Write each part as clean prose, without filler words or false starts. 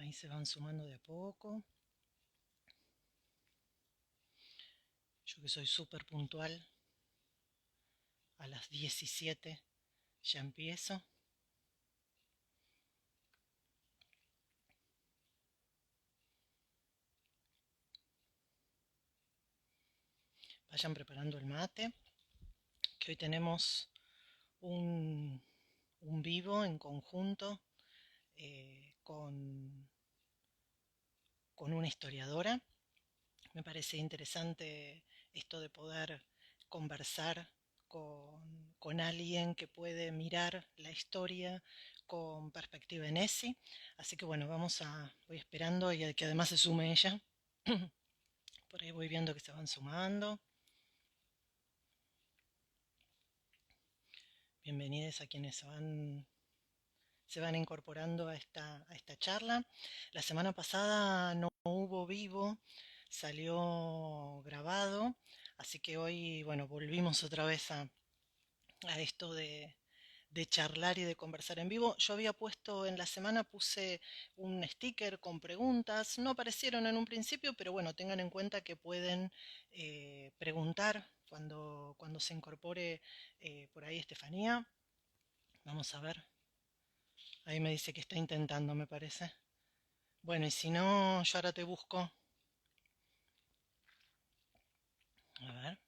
Ahí se van sumando de a poco. Yo que soy súper puntual, a las 17 ya empiezo. Vayan preparando el mate, que hoy tenemos un, un vivo en conjunto con una historiadora. Me parece interesante esto de poder conversar con alguien que puede mirar la historia con perspectiva en ESI. Así que bueno, voy esperando y que además se sume ella. Por ahí voy viendo que se van sumando. Bienvenidos a quienes se van incorporando a esta charla. La semana pasada no hubo vivo, salió grabado, así que hoy, bueno, volvimos otra vez a esto de charlar y de conversar en vivo. Yo había puesto en la semana, puse un sticker con preguntas, no aparecieron en un principio, pero bueno, tengan en cuenta que pueden preguntar cuando se incorpore por ahí Estefanía. Vamos a ver. Ahí me dice que está intentando, me parece. Bueno, y si no, yo ahora te busco. A ver.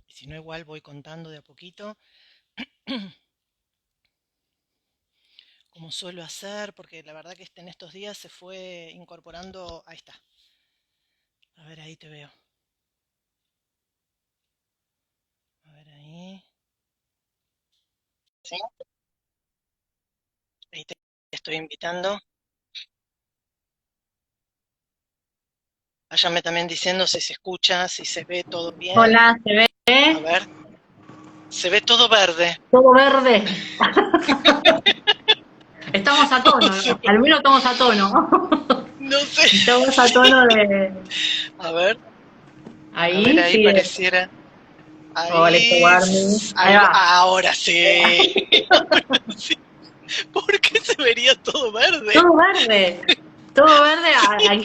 Y si no, igual voy contando de a poquito, como suelo hacer, porque la verdad que en estos días se fue incorporando. Ahí está. A ver, ahí te veo. A ver, ahí. ¿Sí? Ahí te estoy invitando. Váyanme también diciendo si se escucha, si se ve todo bien. Hola, ¿se A ve? ver. Se ve todo verde. Todo verde. Estamos a No tono, sé, ¿no? Al menos estamos a tono. no sé. Estamos a tono de... A ver, a ver, Ahí, ahí sí. pareciera. Hola, Ahí, Warmi. Ahí ahí, va. ahora sí. Ahora sí. ¿Por qué se vería todo verde? Todo verde. Todo verde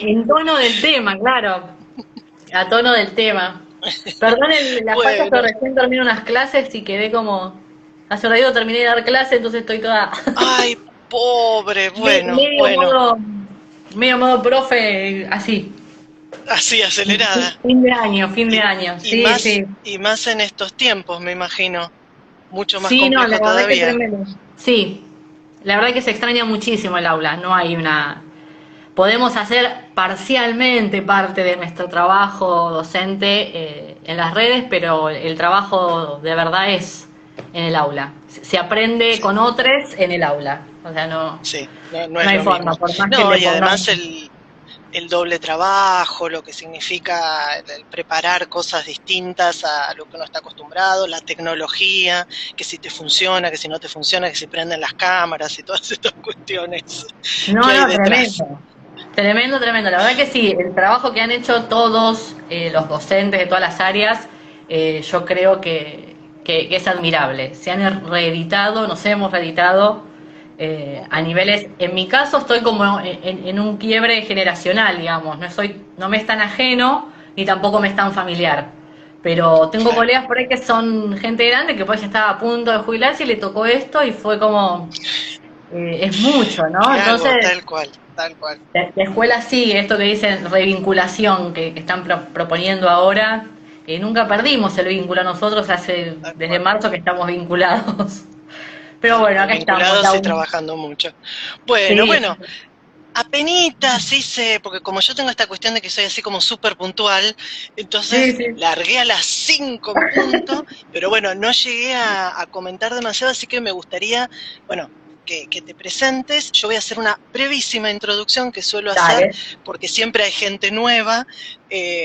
en tono del tema, claro. A tono del tema. Perdón la falla, pero Bueno, recién termino unas clases y quedé como... Hace un ratito terminé de dar clases, entonces estoy toda... ay, pobre, bueno, medio bueno, modo... Medio modo profe, así. así acelerada. Fin de año, fin de Y, año. Sí, sí. y más en estos tiempos, me imagino. Mucho más Sí, no, la complejo verdad que todavía. tremendo. Sí, la verdad que se extraña muchísimo el aula. No hay una. Podemos hacer parcialmente parte de nuestro trabajo docente en las redes, pero el trabajo de verdad es en el aula. Se aprende Sí, con otros en el aula. O sea, no, sí, no, no no es hay lo forma, mismo. por más que No, le y pongamos. además el doble trabajo, lo que significa el preparar cosas distintas a lo que uno está acostumbrado, la tecnología, que si te funciona, que si no te funciona, que si prenden las cámaras y todas estas cuestiones que No, hay no, detrás. tremendo. Tremendo, tremendo. La verdad que sí, el trabajo que han hecho todos los docentes de todas las áreas, yo creo que es admirable. Se han reeditado, nos hemos reeditado a Ujú. niveles, en mi caso estoy como en un quiebre generacional, digamos. No me es tan ajeno ni tampoco me es tan familiar. Pero tengo Claro, colegas por ahí que son gente grande que pues estaba a punto de jubilarse y le tocó esto y fue como, es mucho, ¿no? ¿qué hago? Entonces, Tal cual, tal cual. la escuela sigue esto que dicen revinculación que están proponiendo ahora. Nunca perdimos el vínculo nosotros Tal desde cual. marzo que estamos vinculados. Pero Tal bueno, cual, acá estamos, vinculados y Lau. trabajando mucho. Bueno, Sí, bueno, apenitas, sí sé, porque como yo tengo esta cuestión de que soy así como súper puntual, sí, entonces sí. largué a las 5 en punto, pero bueno, no llegué a comentar demasiado, así que me gustaría, bueno, que te presentes. Yo voy a hacer una brevísima introducción que suelo hacer, Dale. porque siempre hay gente nueva,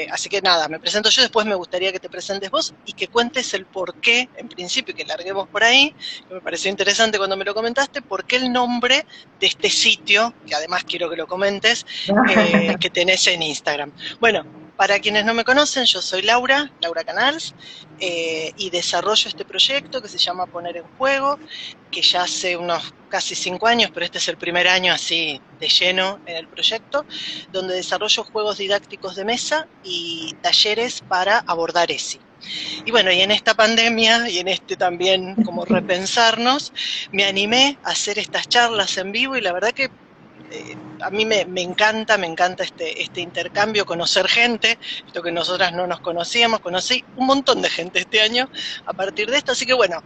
así que nada, me presento yo, después me gustaría que te presentes vos y que cuentes el por qué, en principio, que larguemos por ahí, que me pareció interesante cuando me lo comentaste, por qué el nombre de este sitio, que además quiero que lo comentes, que tenés en Instagram. Bueno, Para quienes no me conocen, yo soy Laura Canals, y desarrollo este proyecto que se llama Poner en Juego, que ya hace unos casi 5 años, pero este es el primer año así de lleno en el proyecto, donde desarrollo juegos didácticos de mesa y talleres para abordar ESI. Y bueno, y en esta pandemia y en este también como repensarnos, me animé a hacer estas charlas en vivo y la verdad que a mí me encanta este intercambio, conocer gente, esto que nosotras no nos conocíamos, conocí un montón de gente este año a partir de esto, así que bueno,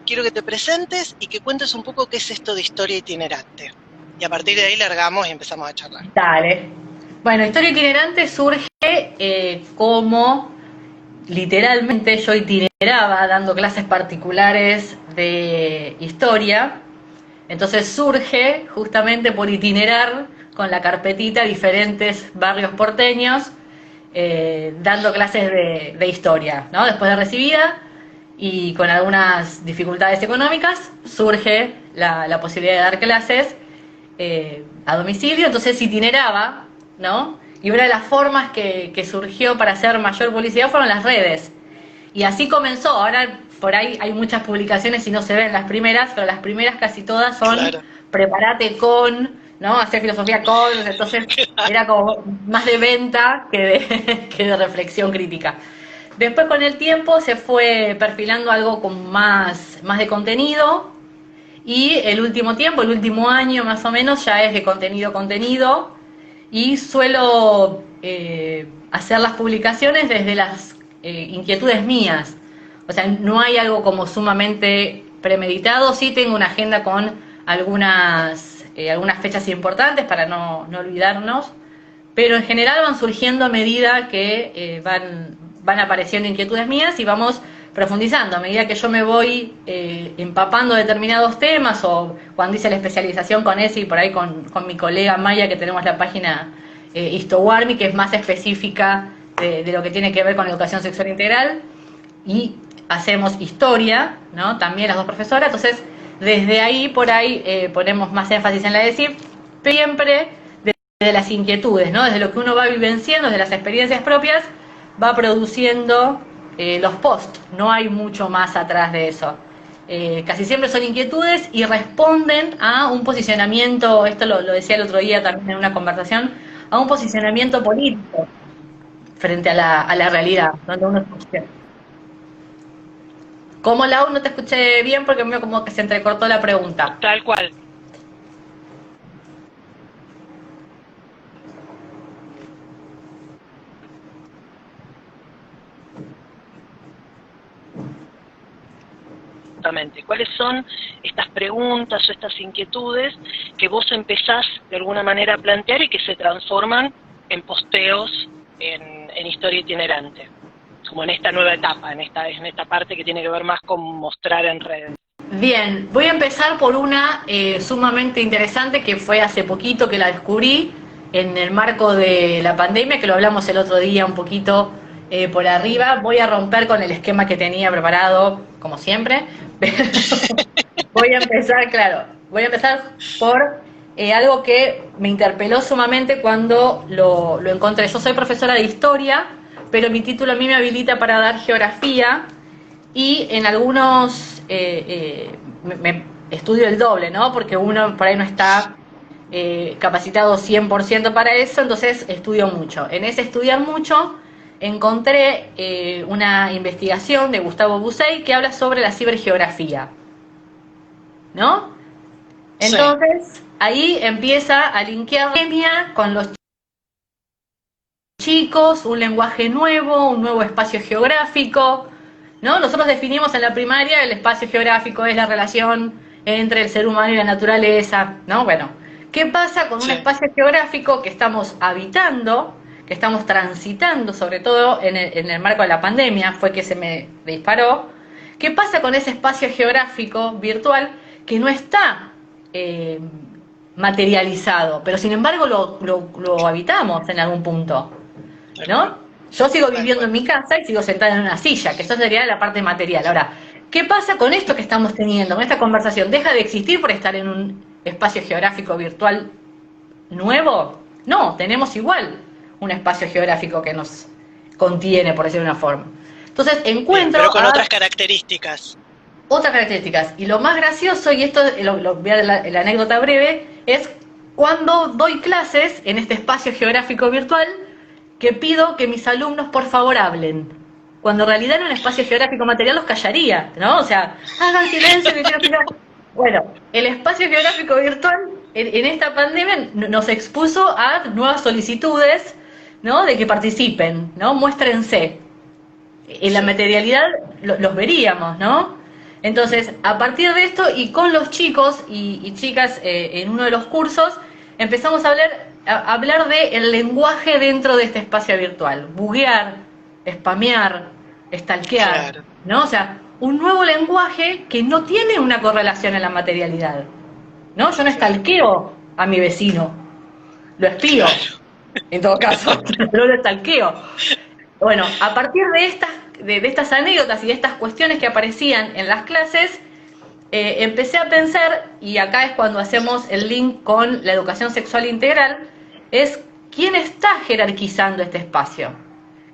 quiero que te presentes y que cuentes un poco qué es esto de historia itinerante. Y a partir de ahí largamos y empezamos a charlar. Dale. Bueno, Historia Itinerante surge como literalmente yo itineraba dando clases particulares de historia. Entonces surge justamente por itinerar con la carpetita diferentes barrios porteños, dando clases de historia, ¿no? Después de recibida y con algunas dificultades económicas, surge la posibilidad de dar clases a domicilio, entonces itineraba, ¿no? Y una de las formas que surgió para hacer mayor publicidad fueron las redes. Y así comenzó. Ahora por ahí hay muchas publicaciones y no se ven las primeras, pero las primeras casi todas son claro. Prepárate con, ¿no? Hacer filosofía con, entonces era como más de venta que de reflexión crítica. Después con el tiempo se fue perfilando algo con más de contenido y el último tiempo, el último año más o menos, ya es de contenido y suelo hacer las publicaciones desde las inquietudes mías. O sea, no hay algo como sumamente premeditado. Sí tengo una agenda con algunas fechas importantes para no olvidarnos, pero en general van surgiendo a medida que van apareciendo inquietudes mías y vamos profundizando. A medida que yo me voy empapando determinados temas o cuando hice la especialización con ese y por ahí con mi colega Maya, que tenemos la página Histowarmi, que es más específica de lo que tiene que ver con educación sexual integral, y hacemos historia, ¿no? También las dos profesoras, entonces desde ahí por ahí ponemos más énfasis en la ESI, siempre desde las inquietudes, ¿no? Desde lo que uno va vivenciando, desde las experiencias propias, va produciendo los posts, no hay mucho más atrás de eso. Casi siempre son inquietudes y responden a un posicionamiento, esto lo decía el otro día también en una conversación, a un posicionamiento político frente a la realidad, donde uno escucha. ¿Cómo, Lau? No te escuché bien porque me como que se entrecortó la pregunta. Tal cual. ¿Cuáles son estas preguntas o estas inquietudes que vos empezás de alguna manera a plantear y que se transforman en posteos en historia itinerante? Como en esta nueva etapa, en esta parte que tiene que ver más con mostrar en redes. Bien, voy a empezar por una sumamente interesante que fue hace poquito que la descubrí en el marco de la pandemia, que lo hablamos el otro día un poquito por arriba. Voy a romper con el esquema que tenía preparado, como siempre, pero voy a empezar por algo que me interpeló sumamente cuando lo encontré. Yo soy profesora de historia, pero mi título a mí me habilita para dar geografía y en algunos me estudio el doble, ¿no? Porque uno por ahí no está capacitado 100% para eso, entonces estudio mucho. En ese estudiar mucho encontré una investigación de Gustavo Bucey que habla sobre la cibergeografía, ¿no? Entonces, sí. Ahí empieza a linkear con los chicos, un lenguaje nuevo, un nuevo espacio geográfico, ¿no? Nosotros definimos en la primaria el espacio geográfico es la relación entre el ser humano y la naturaleza, ¿no? Bueno, ¿qué pasa con un espacio geográfico que estamos habitando, que estamos transitando, sobre todo en el marco de la pandemia, fue que se me disparó? ¿Qué pasa con ese espacio geográfico virtual que no está materializado, pero sin embargo lo habitamos en algún punto, ¿no? Yo sigo viviendo en mi casa y sigo sentada en una silla, que eso sería la parte material. Ahora, ¿qué pasa con esto que estamos teniendo, con esta conversación? ¿Deja de existir por estar en un espacio geográfico virtual nuevo? No, tenemos igual un espacio geográfico que nos contiene, por decirlo de una forma. Entonces Bien, encuentro pero con otras características. otras características. Y lo más gracioso, y esto voy a dar la anécdota breve, es cuando doy clases en este espacio geográfico virtual, que pido que mis alumnos por favor hablen. Cuando en realidad en un espacio geográfico material los callaría, ¿no? O sea, hagan silencio, que quiero explicar. Bueno, el espacio geográfico virtual en esta pandemia nos expuso a nuevas solicitudes, ¿no? De que participen, ¿no? Muéstrense. En la Sí, materialidad los veríamos, ¿no? Entonces, a partir de esto y con los chicos y chicas en uno de los cursos, empezamos a hablar de el lenguaje dentro de este espacio virtual. Buguear, spamear, stalkear, claro, ¿no? O sea, un nuevo lenguaje que no tiene una correlación en la materialidad, ¿no? Yo no claro, stalkeo a mi vecino, lo espío, claro. en todo caso, no lo stalkeo. Bueno, a partir de estas anécdotas y de estas cuestiones que aparecían en las clases, empecé a pensar, y acá es cuando hacemos el link con la educación sexual integral, es quién está jerarquizando este espacio,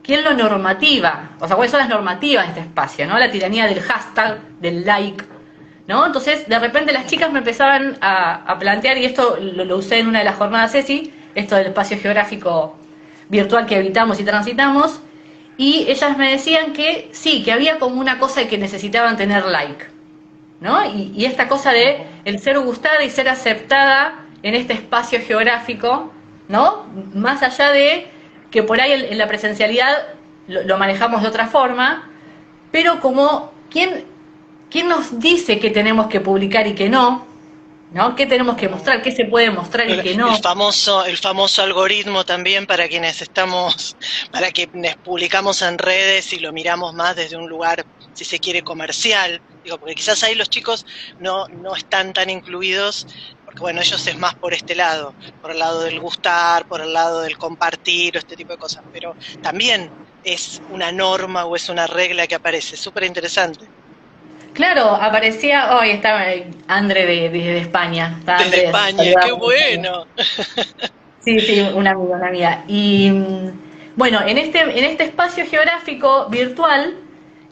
quién lo normativa, o sea, cuáles son las normativas de este espacio, ¿no? La tiranía del hashtag, del like, ¿no? Entonces, de repente las chicas me empezaban a plantear, y esto lo usé en una de las jornadas ESI, esto del espacio geográfico virtual que habitamos y transitamos, y ellas me decían que sí, que había como una cosa de que necesitaban tener like, ¿no? Y esta cosa de el ser gustada y ser aceptada en este espacio geográfico, ¿no? Más allá de que por ahí en la presencialidad lo manejamos de otra forma, pero como quién nos dice que tenemos que publicar y que no, ¿no? ¿Qué tenemos que mostrar? ¿Qué se puede mostrar y qué no? El famoso algoritmo también para quienes estamos, para quienes publicamos en redes y lo miramos más desde un lugar, si se quiere, comercial. Digo, porque quizás ahí los chicos no están tan incluidos, porque bueno, ellos es más por este lado, por el lado del gustar, por el lado del compartir o este tipo de cosas, pero también es una norma o es una regla que aparece, súper interesante. Claro, aparecía, hoy estaba André de España, está Desde Andrés, España, qué saludamos de España. bueno. Sí, sí, una amiga, una amiga. Y bueno, en este espacio geográfico virtual,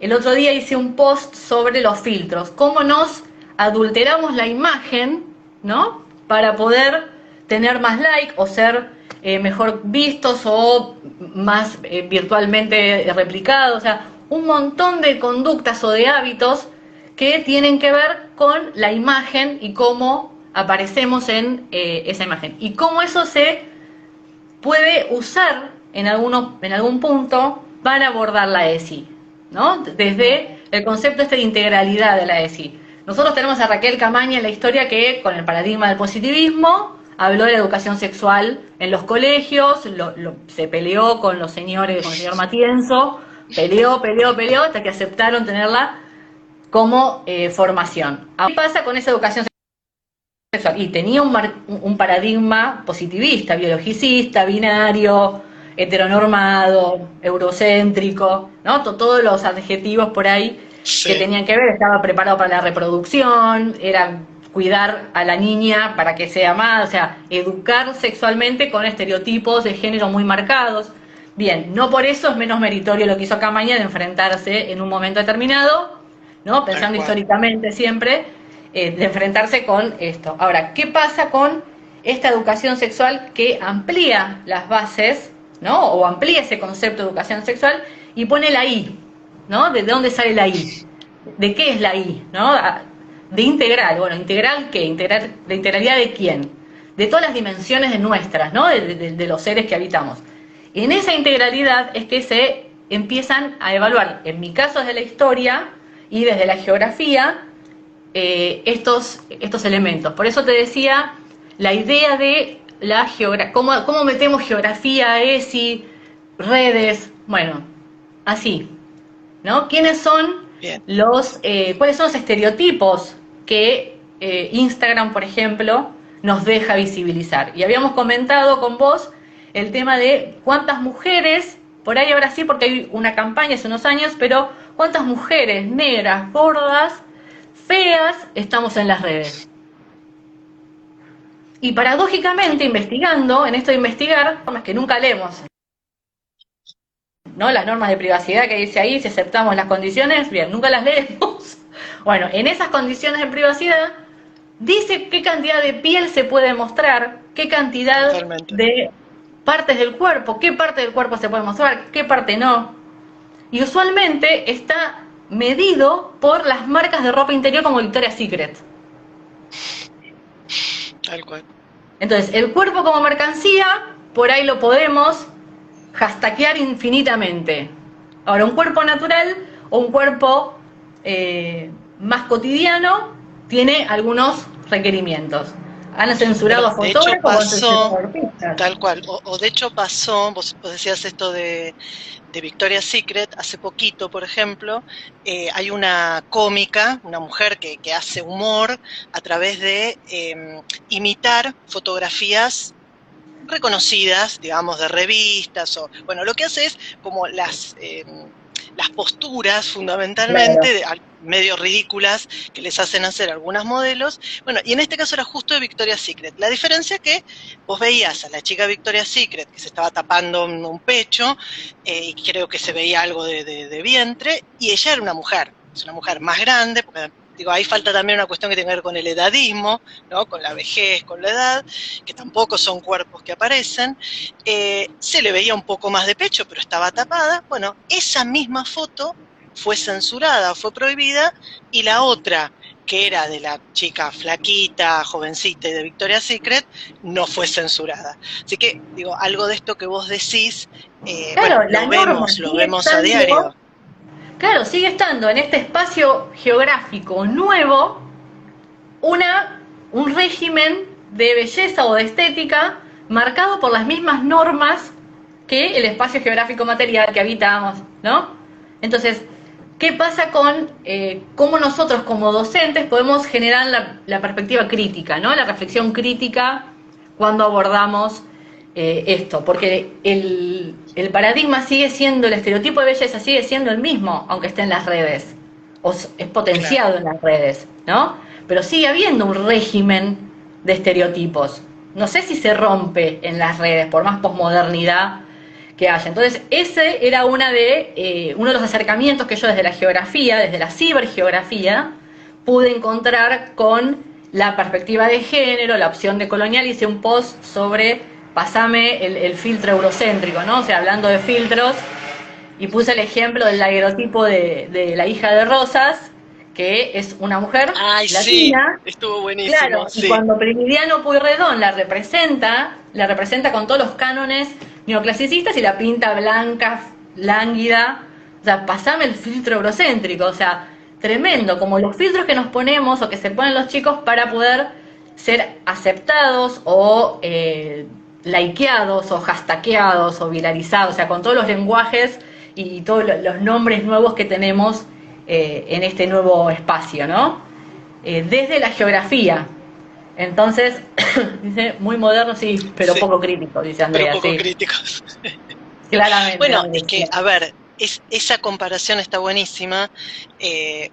el otro día hice un post sobre los filtros, cómo nos adulteramos la imagen, ¿no? Para poder tener más like o ser mejor vistos o más virtualmente replicados, o sea, un montón de conductas o de hábitos que tienen que ver con la imagen y cómo aparecemos en esa imagen. Y cómo eso se puede usar en algún punto para abordar la ESI, ¿no? Desde el concepto de integralidad de la ESI. Nosotros tenemos a Raquel Camaña en la historia que, con el paradigma del positivismo, habló de la educación sexual en los colegios, se peleó con los señores, con el señor Matienzo, peleó, hasta que aceptaron tenerla como formación. ¿Qué pasa con esa educación sexual? Y tenía un paradigma positivista, biologicista, binario, heteronormado, eurocéntrico, ¿no? Todos los adjetivos por ahí que Sí, tenían que ver, estaba preparado para la reproducción, era cuidar a la niña para que sea más, o sea, educar sexualmente con estereotipos de género muy marcados. Bien, no por eso es menos meritorio lo que hizo Camaña de enfrentarse en un momento determinado, ¿no? tal Pensando cual. históricamente siempre, de enfrentarse con esto. Ahora, ¿qué pasa con esta educación sexual que amplía las bases, ¿no? O amplía ese concepto de educación sexual y pone la I, ¿no? ¿De dónde sale la I? ¿De qué es la I? ¿No? De integral. Bueno, ¿integral qué? ¿De integralidad de quién? De todas las dimensiones de nuestras, ¿no? De los seres que habitamos. En esa integralidad es que se empiezan a evaluar, en mi caso desde la historia y desde la geografía, estos elementos. Por eso te decía la idea de la geografía, cómo metemos geografía, ESI, redes, bueno, así, ¿no? ¿Quiénes son Bien. cuáles son los estereotipos que Instagram, por ejemplo, nos deja visibilizar? Y habíamos comentado con vos el tema de cuántas mujeres, por ahí ahora sí, porque hay una campaña hace unos años, pero cuántas mujeres negras, gordas, feas estamos en las redes. Y paradójicamente, investigando, en esto de investigar, formas que nunca leemos ¿no? Las normas de privacidad que dice ahí, si aceptamos las condiciones, bien, nunca las leemos. Bueno, en esas condiciones de privacidad dice qué cantidad de piel se puede mostrar, qué cantidad Totalmente. de partes del cuerpo, qué parte del cuerpo se puede mostrar, qué parte no. Y usualmente está medido por las marcas de ropa interior como Victoria's Secret. Tal cual. Entonces, el cuerpo como mercancía, por ahí lo podemos hashtaguear infinitamente. Ahora, un cuerpo natural o un cuerpo más cotidiano tiene algunos requerimientos. Han censurado Bueno, a de hecho fotógrafos o han censurado pasó, a artistas. tal cual, o de hecho pasó, vos decías esto de Victoria's Secret, hace poquito, por ejemplo, hay una cómica, una mujer que hace humor a través de imitar fotografías reconocidas, digamos, de revistas, o bueno, lo que hace es como las posturas Claro. fundamentalmente, medio ridículas, que les hacen hacer algunas modelos. Bueno, y en este caso era justo de Victoria's Secret. La diferencia es que vos veías a la chica Victoria's Secret que se estaba tapando un pecho, y creo que se veía algo de vientre, y ella era una mujer. Es una mujer más grande, porque digo, ahí falta también una cuestión que tiene que ver con el edadismo, ¿no? Con la vejez, con la edad, que tampoco son cuerpos que aparecen. Se le veía un poco más de pecho, pero estaba tapada. Bueno, esa misma foto fue censurada, fue prohibida, y la otra, que era de la chica flaquita, jovencita y de Victoria's Secret, no fue censurada. Así que, digo, algo de esto que vos decís, bueno, Claro, la lo norma vemos, lo sigue vemos a estando, diario. claro, sigue estando en este espacio geográfico nuevo una, un régimen de belleza o de estética marcado por las mismas normas que el espacio geográfico material que habitamos, ¿no? Entonces, ¿qué pasa con cómo nosotros como docentes podemos generar la perspectiva crítica, ¿no? La reflexión crítica cuando abordamos esto, porque el paradigma sigue siendo, el estereotipo de belleza sigue siendo el mismo, aunque esté en las redes, o es Claro. potenciado en las redes, ¿no? Pero sigue habiendo un régimen de estereotipos. No sé si se rompe en las redes, por más posmodernidad que haya. Entonces, ese era uno de los acercamientos que yo desde la geografía, desde la cibergeografía, pude encontrar con la perspectiva de género, la opción de colonial. Hice un post sobre pasame el filtro eurocéntrico, ¿no? O sea, hablando de filtros, y puse el ejemplo del daguerrotipo de la hija de Rosas, que es una mujer Ay, sí, latina. estuvo buenísimo, Claro, y sí. cuando Primidiano Pueyrredón la representa con todos los cánones neoclasicistas y la pinta blanca, lánguida. O sea, pasame el filtro eurocéntrico, o sea, tremendo, como los filtros que nos ponemos o que se ponen los chicos para poder ser aceptados o likeados o hashtagueados o viralizados, o sea, con todos los lenguajes y todos los nombres nuevos que tenemos en este nuevo espacio, ¿no? Desde la geografía. Entonces, dice, muy moderno, sí, pero Sí, poco crítico, dice pero Andrea, poco sí, críticos. claramente, Bueno, es Andrea. que, a ver, esa comparación está buenísima,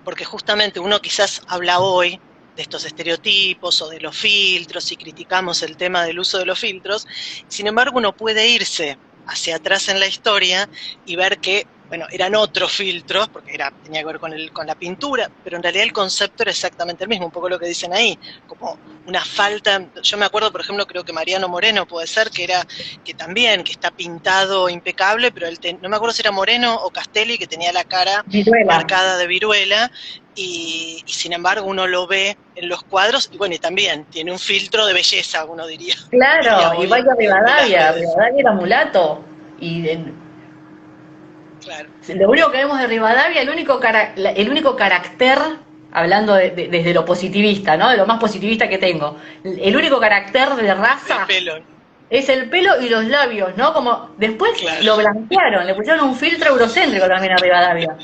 porque justamente uno quizás habla hoy de estos estereotipos o de los filtros y criticamos el tema del uso de los filtros. Sin embargo, uno puede irse hacia atrás en la historia y ver que, bueno, eran otros filtros, porque tenía que ver con la pintura, pero en realidad el concepto era exactamente el mismo, un poco lo que dicen ahí, como una falta. Yo me acuerdo, por ejemplo, creo que Mariano Moreno puede ser, que también, que está pintado impecable, pero no me acuerdo si era Moreno o Castelli, que tenía la cara Viruela. marcada de viruela, y sin embargo uno lo ve en los cuadros, y bueno, y también tiene un filtro de belleza, uno diría Claro, y hoy vaya en las Rivadavia, redes. Rivadavia era mulato. Y Claro. lo único que vemos de Rivadavia, el único carácter, hablando desde lo positivista, ¿no? De lo más positivista que tengo, el único carácter de El raza pelo, es el pelo y los labios, ¿no? Como después claro, lo blanquearon, le pusieron un filtro eurocéntrico también a Rivadavia,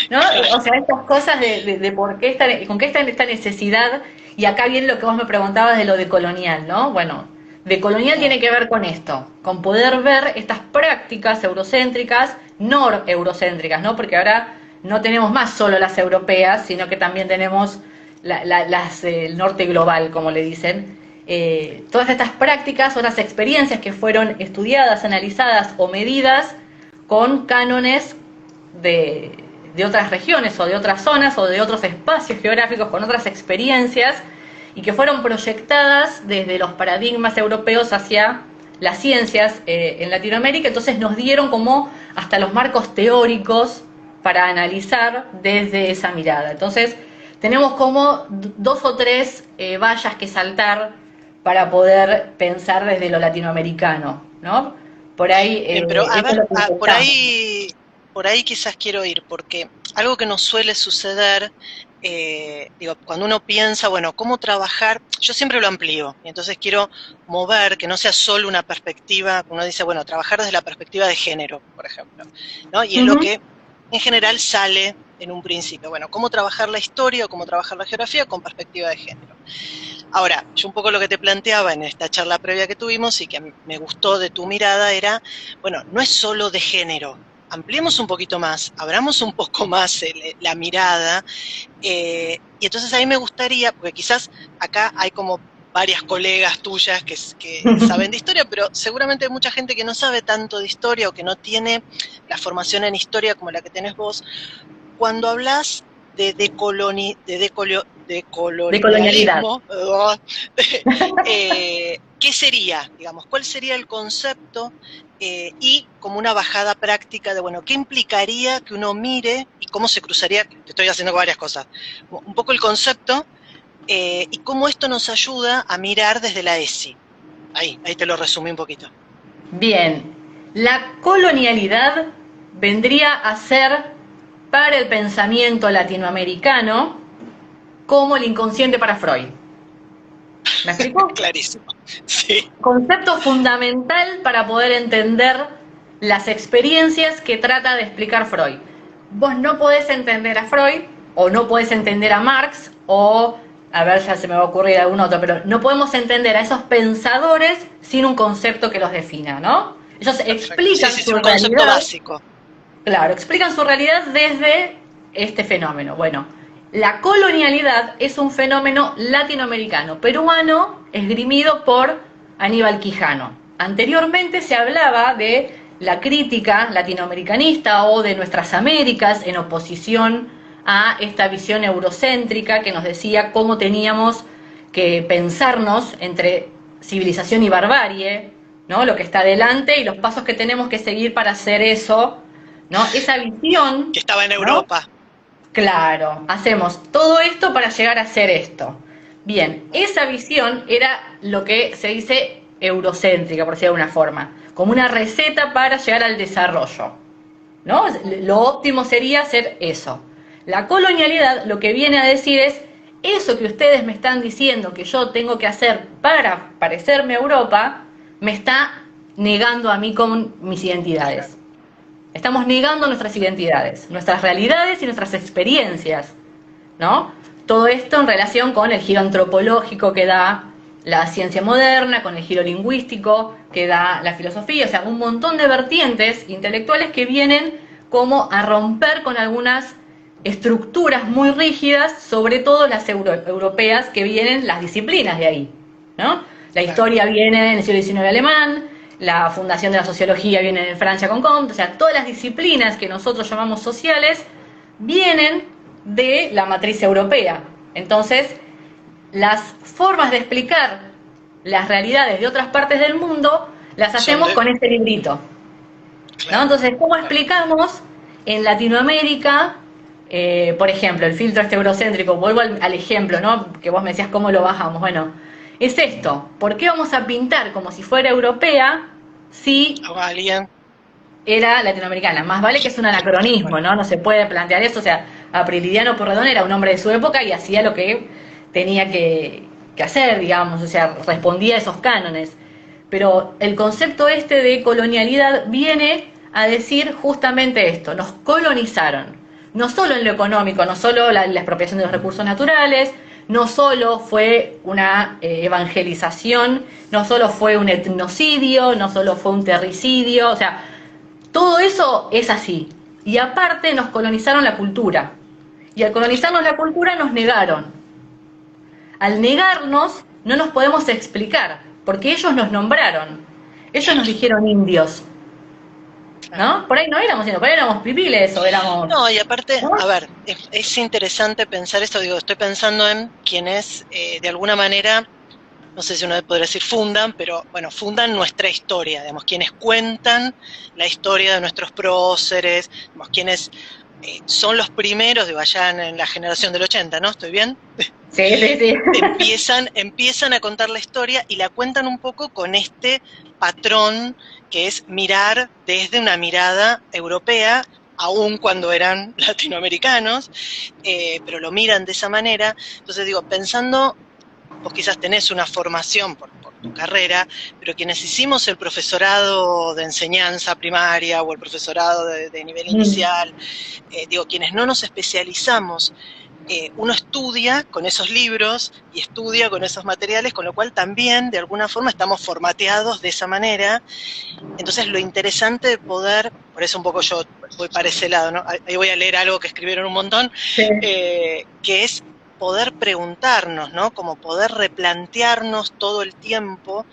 ¿no? O claro. sea, estas cosas de por qué con qué está esta necesidad, y acá viene lo que vos me preguntabas de lo de colonial, ¿no? Bueno, de colonial tiene que ver con esto, con poder ver estas prácticas eurocéntricas, nor-eurocéntricas, ¿no? Porque ahora no tenemos más solo las europeas, sino que también tenemos las el norte global, como le dicen. Todas estas prácticas, otras experiencias que fueron estudiadas, analizadas o medidas con cánones de otras regiones o de otras zonas o de otros espacios geográficos con otras experiencias y que fueron proyectadas desde los paradigmas europeos hacia las ciencias en Latinoamérica. Entonces nos dieron como hasta los marcos teóricos para analizar desde esa mirada. Entonces tenemos como 2 o 3 vallas que saltar para poder pensar desde lo latinoamericano, ¿no? Por ahí, Pero a eso es ver, lo que intentamos. por ahí quizás quiero ir, porque algo que nos suele suceder, digo, cuando uno piensa, bueno, ¿cómo trabajar? Yo siempre lo amplío, y entonces quiero mover, que no sea solo una perspectiva, uno dice, bueno, trabajar desde la perspectiva de género, por ejemplo, ¿no? Y es lo Ujú. que en general sale en un principio, bueno, ¿cómo trabajar la historia o cómo trabajar la geografía con perspectiva de género? Ahora, yo un poco lo que te planteaba en esta charla previa que tuvimos y que me gustó de tu mirada era, bueno, no es solo de género, ampliemos un poquito más, abramos un poco más la mirada, y entonces a mí me gustaría, porque quizás acá hay como varias colegas tuyas que saben de historia, pero seguramente hay mucha gente que no sabe tanto de historia o que no tiene la formación en historia como la que tenés vos. Cuando hablas de, de De colonialidad. colonialismo, ¿qué sería? Digamos, ¿cuál sería el concepto? Y como una bajada práctica de, bueno, ¿qué implicaría que uno mire y cómo se cruzaría? Te estoy haciendo varias cosas. Un poco el concepto y cómo esto nos ayuda a mirar desde la ESI. Ahí te lo resumí un poquito. Bien, la colonialidad vendría a ser para el pensamiento latinoamericano como el inconsciente para Freud. ¿Me explico? Clarísimo. Sí. Concepto fundamental para poder entender las experiencias que trata de explicar Freud. Vos no podés entender a Freud, o no podés entender a Marx, o, a ver, ya se me va a ocurrir algún otro, pero no podemos entender a esos pensadores sin un concepto que los defina, ¿no? Ellos Perfecto. Sí, explican sí, sí, su un concepto realidad. básico. Claro, explican su realidad desde este fenómeno. Bueno, la colonialidad es un fenómeno latinoamericano, peruano, esgrimido por Aníbal Quijano. Anteriormente se hablaba de la crítica latinoamericanista o de nuestras Américas en oposición a esta visión eurocéntrica que nos decía cómo teníamos que pensarnos entre civilización y barbarie, ¿no? Lo que está delante y los pasos que tenemos que seguir para hacer eso, ¿no? Esa visión, Que estaba en ¿no? Europa. Claro, hacemos todo esto para llegar a hacer esto. Bien, esa visión era lo que se dice eurocéntrica, por decirlo de alguna forma, como una receta para llegar al desarrollo, ¿no? Lo óptimo sería hacer eso. La colonialidad lo que viene a decir es, eso que ustedes me están diciendo que yo tengo que hacer para parecerme a Europa, me está negando a mí con mis Claro. identidades. Estamos negando nuestras identidades, nuestras realidades y nuestras experiencias, ¿no? Todo esto en relación con el giro antropológico que da la ciencia moderna, con el giro lingüístico que da la filosofía, o sea, un montón de vertientes intelectuales que vienen como a romper con algunas estructuras muy rígidas, sobre todo las europeas, que vienen las disciplinas de ahí, ¿no? La Claro. historia viene en el siglo XIX alemán, la fundación de la sociología viene en Francia con Comte, o sea, todas las disciplinas que nosotros llamamos sociales vienen de la matriz europea. Entonces, las formas de explicar las realidades de otras partes del mundo las Son hacemos de. con este librito, ¿no? Claro, Entonces, ¿cómo claro. explicamos en Latinoamérica, por ejemplo, el filtro este eurocéntrico? Vuelvo al ejemplo, ¿no? Que vos me decías cómo lo bajamos. Bueno, es esto. ¿Por qué vamos a pintar como si fuera europea si O alguien. era latinoamericana? Más vale que es un Tal cual. anacronismo, ¿no? No se puede plantear eso. O sea, Aprilidiano Porredón era un hombre de su época y hacía lo que tenía que hacer, digamos. O sea, respondía a esos cánones. Pero el concepto este de colonialidad viene a decir justamente esto: nos colonizaron. No solo en lo económico, no solo la expropiación de los recursos naturales, no solo fue una evangelización, no solo fue un etnocidio, no solo fue un terricidio, o sea, todo eso es así. Y aparte nos colonizaron la cultura. Y al colonizarnos la cultura nos negaron. Al negarnos no nos podemos explicar, porque ellos nos nombraron. Ellos nos Claro, dijeron indios. claro. ¿no? Por ahí no éramos, sino por ahí éramos pipiles o éramos, No, y aparte, ¿no? a ver, es interesante pensar esto, digo, estoy pensando en quienes de alguna manera, no sé si uno podría decir fundan, pero bueno, fundan nuestra historia, digamos, quienes cuentan la historia de nuestros próceres, digamos, quienes son los primeros, digo, allá en la generación del 80, ¿no? ¿Estoy bien? Sí, sí, sí. Empiezan a contar la historia y la cuentan un poco con este patrón que es mirar desde una mirada europea, aun cuando eran latinoamericanos, pero lo miran de esa manera. Entonces digo, pensando, vos quizás tenés una formación por tu carrera, pero quienes hicimos el profesorado de enseñanza primaria o el profesorado de nivel Mm. inicial, digo, quienes no nos especializamos, uno estudia con esos libros y estudia con esos materiales, con lo cual también de alguna forma estamos formateados de esa manera. Entonces lo interesante de poder, por eso un poco yo voy para ese lado, ¿no? Ahí voy a leer algo que escribieron un montón, Sí. que es poder preguntarnos, ¿no? Como poder replantearnos todo el tiempo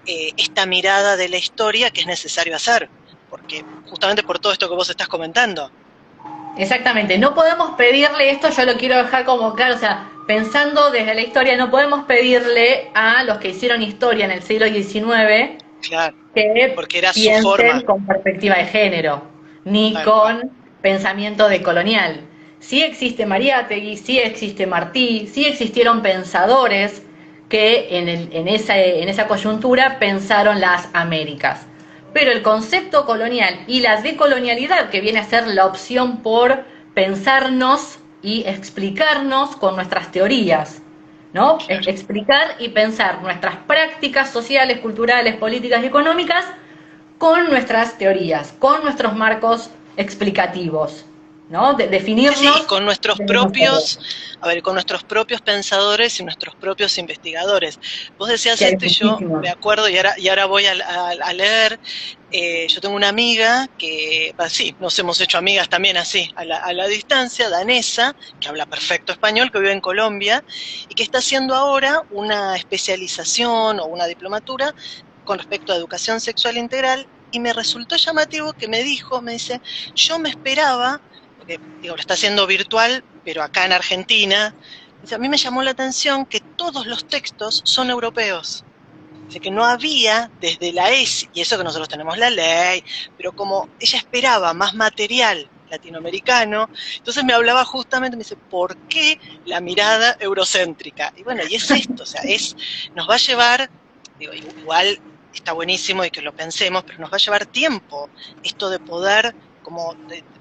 esta mirada de la historia que es necesario hacer, porque justamente por todo esto que vos estás comentando. Exactamente, no podemos pedirle esto, yo lo quiero dejar como claro, o sea, pensando desde la historia, no podemos pedirle a los que hicieron historia en el siglo XIX Claro, que porque era su piensen forma, con perspectiva de género, ni tal cual. con pensamiento decolonial. Sí existe Mariátegui, sí existe Martí, sí existieron pensadores que en esa coyuntura pensaron las Américas. Pero el concepto colonial y la decolonialidad, que viene a ser la opción por pensarnos y explicarnos con nuestras teorías, ¿no? Claro. Explicar y pensar nuestras prácticas sociales, culturales, políticas y económicas con nuestras teorías, con nuestros marcos explicativos, ¿no? Sí, sí, y Definirnos con nuestros desde nosotros. propios, a ver, con nuestros propios pensadores y nuestros propios investigadores. Vos decías Que hay esto y yo muchísimos. me acuerdo y ahora voy a leer. Yo tengo una amiga que, sí, nos hemos hecho amigas también así, a la distancia, danesa, que habla perfecto español, que vive en Colombia y que está haciendo ahora una especialización o una diplomatura con respecto a educación sexual integral y me resultó llamativo que me dice, yo me esperaba porque digo, lo está haciendo virtual, pero acá en Argentina, a mí me llamó la atención que todos los textos son europeos. Dice que no había desde la ESI, y eso que nosotros tenemos la ley, pero como ella esperaba más material latinoamericano, entonces me hablaba justamente, me dice, ¿por qué la mirada eurocéntrica? Y bueno, y es esto, o sea, nos va a llevar, digo, igual está buenísimo y que lo pensemos, pero nos va a llevar tiempo esto de poder como